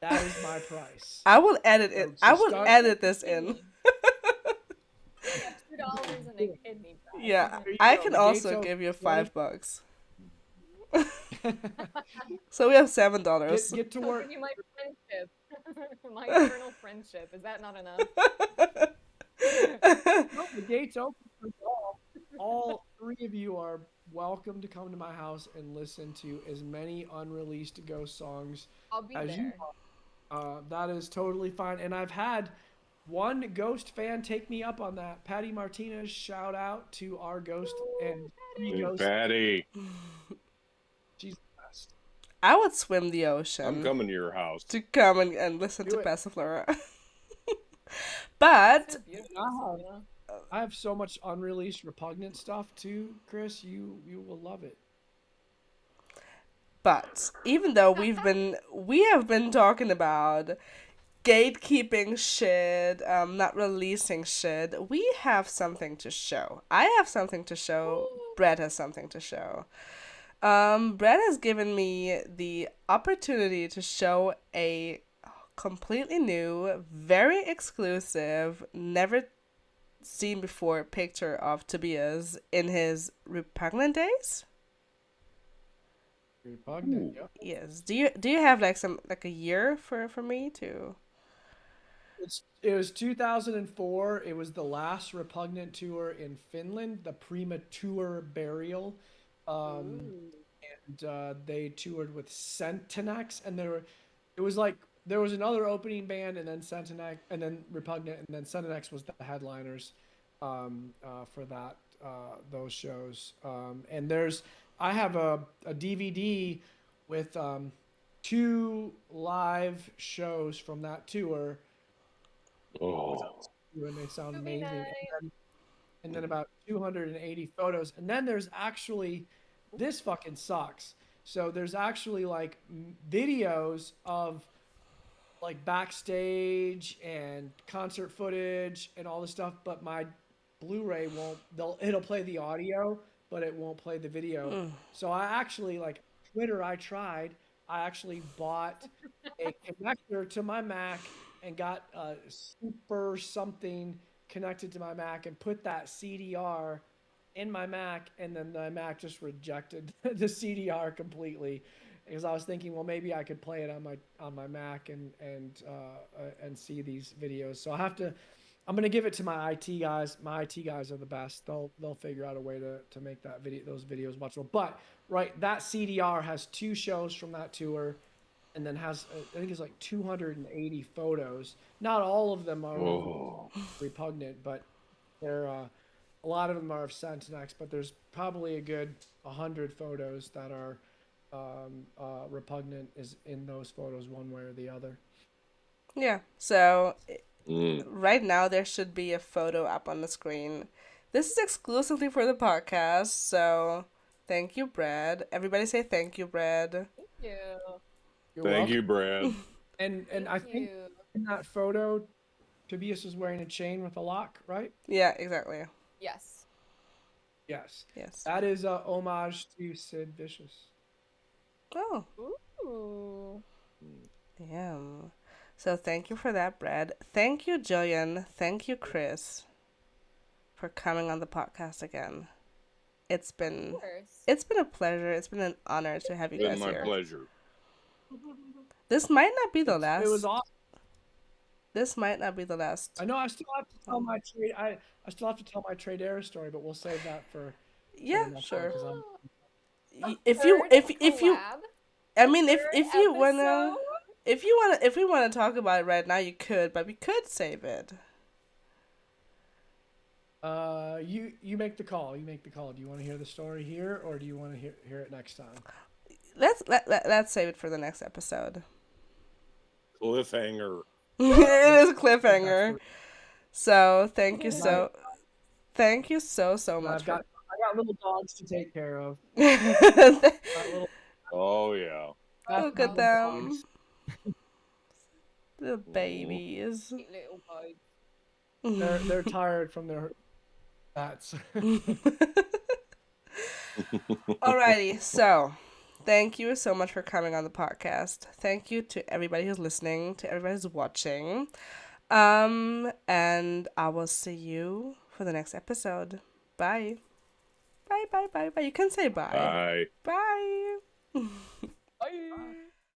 That is my price. I will edit it. So I will start. edit this in. I have $2 and a kidney prize. Yeah, There you I go. can The gate's also open. give you 20 $5. So we have $7. Get to I'll work. give you my friendship. My eternal friendship. Is that not enough? No, the gate's open for all. All three of you are welcome to come to my house and listen to as many unreleased Ghost songs I'll be as you there. want. That is totally fine. And I've had one Ghost fan take me up on that. Patty Martinez, shout out to our Ghost and three Hey, Ghost. Patty, She's the best. I would swim the I'm ocean coming to your house. to come and listen Do to it. Passiflora. But So beautiful, I have, Sabrina. I have so much unreleased Repugnant stuff too, Chris. You will love it. even though we have been talking about gatekeeping shit, not releasing shit, we have something to show. I have something to show. Brett has something to show. Brett has given me the opportunity to show a completely new, very exclusive, never seen before picture of Tobias in his Repugnant days. Repugnant. Ooh. Yep. Yes. Do you have like a year for me to? It was 2004. It was the last Repugnant tour in Finland, the Premature Burial. Um, Ooh. and they toured with Sentinex, and it was like there was another opening band, and then Sentinex, and then Repugnant, and then Sentinex was the headliners for those shows. And I have a DVD with two live shows from that tour, Oh, and they sound Would be amazing. nice. And then about 280 photos. And then there's actually, this fucking sucks. So there's actually like videos of like backstage and concert footage and all this stuff, but my Blu-ray won't. It'll play the audio, but it won't play the video. So I actually like Twitter. I tried. I actually bought a connector to my Mac and got a super something connected to my Mac and put that CDR in my Mac, and then my Mac just rejected the CDR completely because I was thinking, well, maybe I could play it on my Mac and see these videos. So I'm gonna give it to my IT guys. My IT guys are the best. They'll figure out a way to make those videos watchable. But right, that CDR has 2 shows from that tour, and then has I think it's like 280 photos. Not all of them are Oh. Repugnant, but they're a lot of them are of Sentinex. But there's probably a good 100 photos that are Repugnant is in those photos one way or the other. Yeah. So Mm. right now there should be a photo up on the screen. This is exclusively for the podcast, so thank you, Brad. Everybody say thank you, Brad. Thank you. You're Thank welcome. you, Brad. And I think in that photo, Tobias is wearing a chain with a lock, right? Yeah, exactly. Yes. Yes. Yes. That is a homage to Sid Vicious. Oh, Ooh. damn. So thank you for that, Brad. Thank you, Jillian. Thank you, Chris, for coming on the podcast again. It's Of been course. a pleasure. It's been an honor to have you Been guys my here. pleasure. This might not be the last. It was awesome. This might not be the last. I know I still have to tell my trade. I still have to tell my trade error story, but we'll save that for Yeah, the next sure. one, 'cause I'm- If you, Third if you, collab, I mean, if third you wanna, episode. if we wanna talk about it right now, you could, but we could save it. you make the call. You make the call. Do you want to hear the story here, or do you want to hear it next time? Let's save it for the next episode. Cliffhanger. It is a cliffhanger. So thank you so And much I got little dogs to take care of. for. Got little, Oh yeah. Look at little them, dogs. the babies. Sweet little bug. They're tired from their bats. Alrighty, so thank you so much for coming on the podcast. Thank you to everybody who's listening, to everybody who's watching. And I will see you for the next episode. Bye. Bye, bye, bye, bye. You can say bye. Bye. Bye.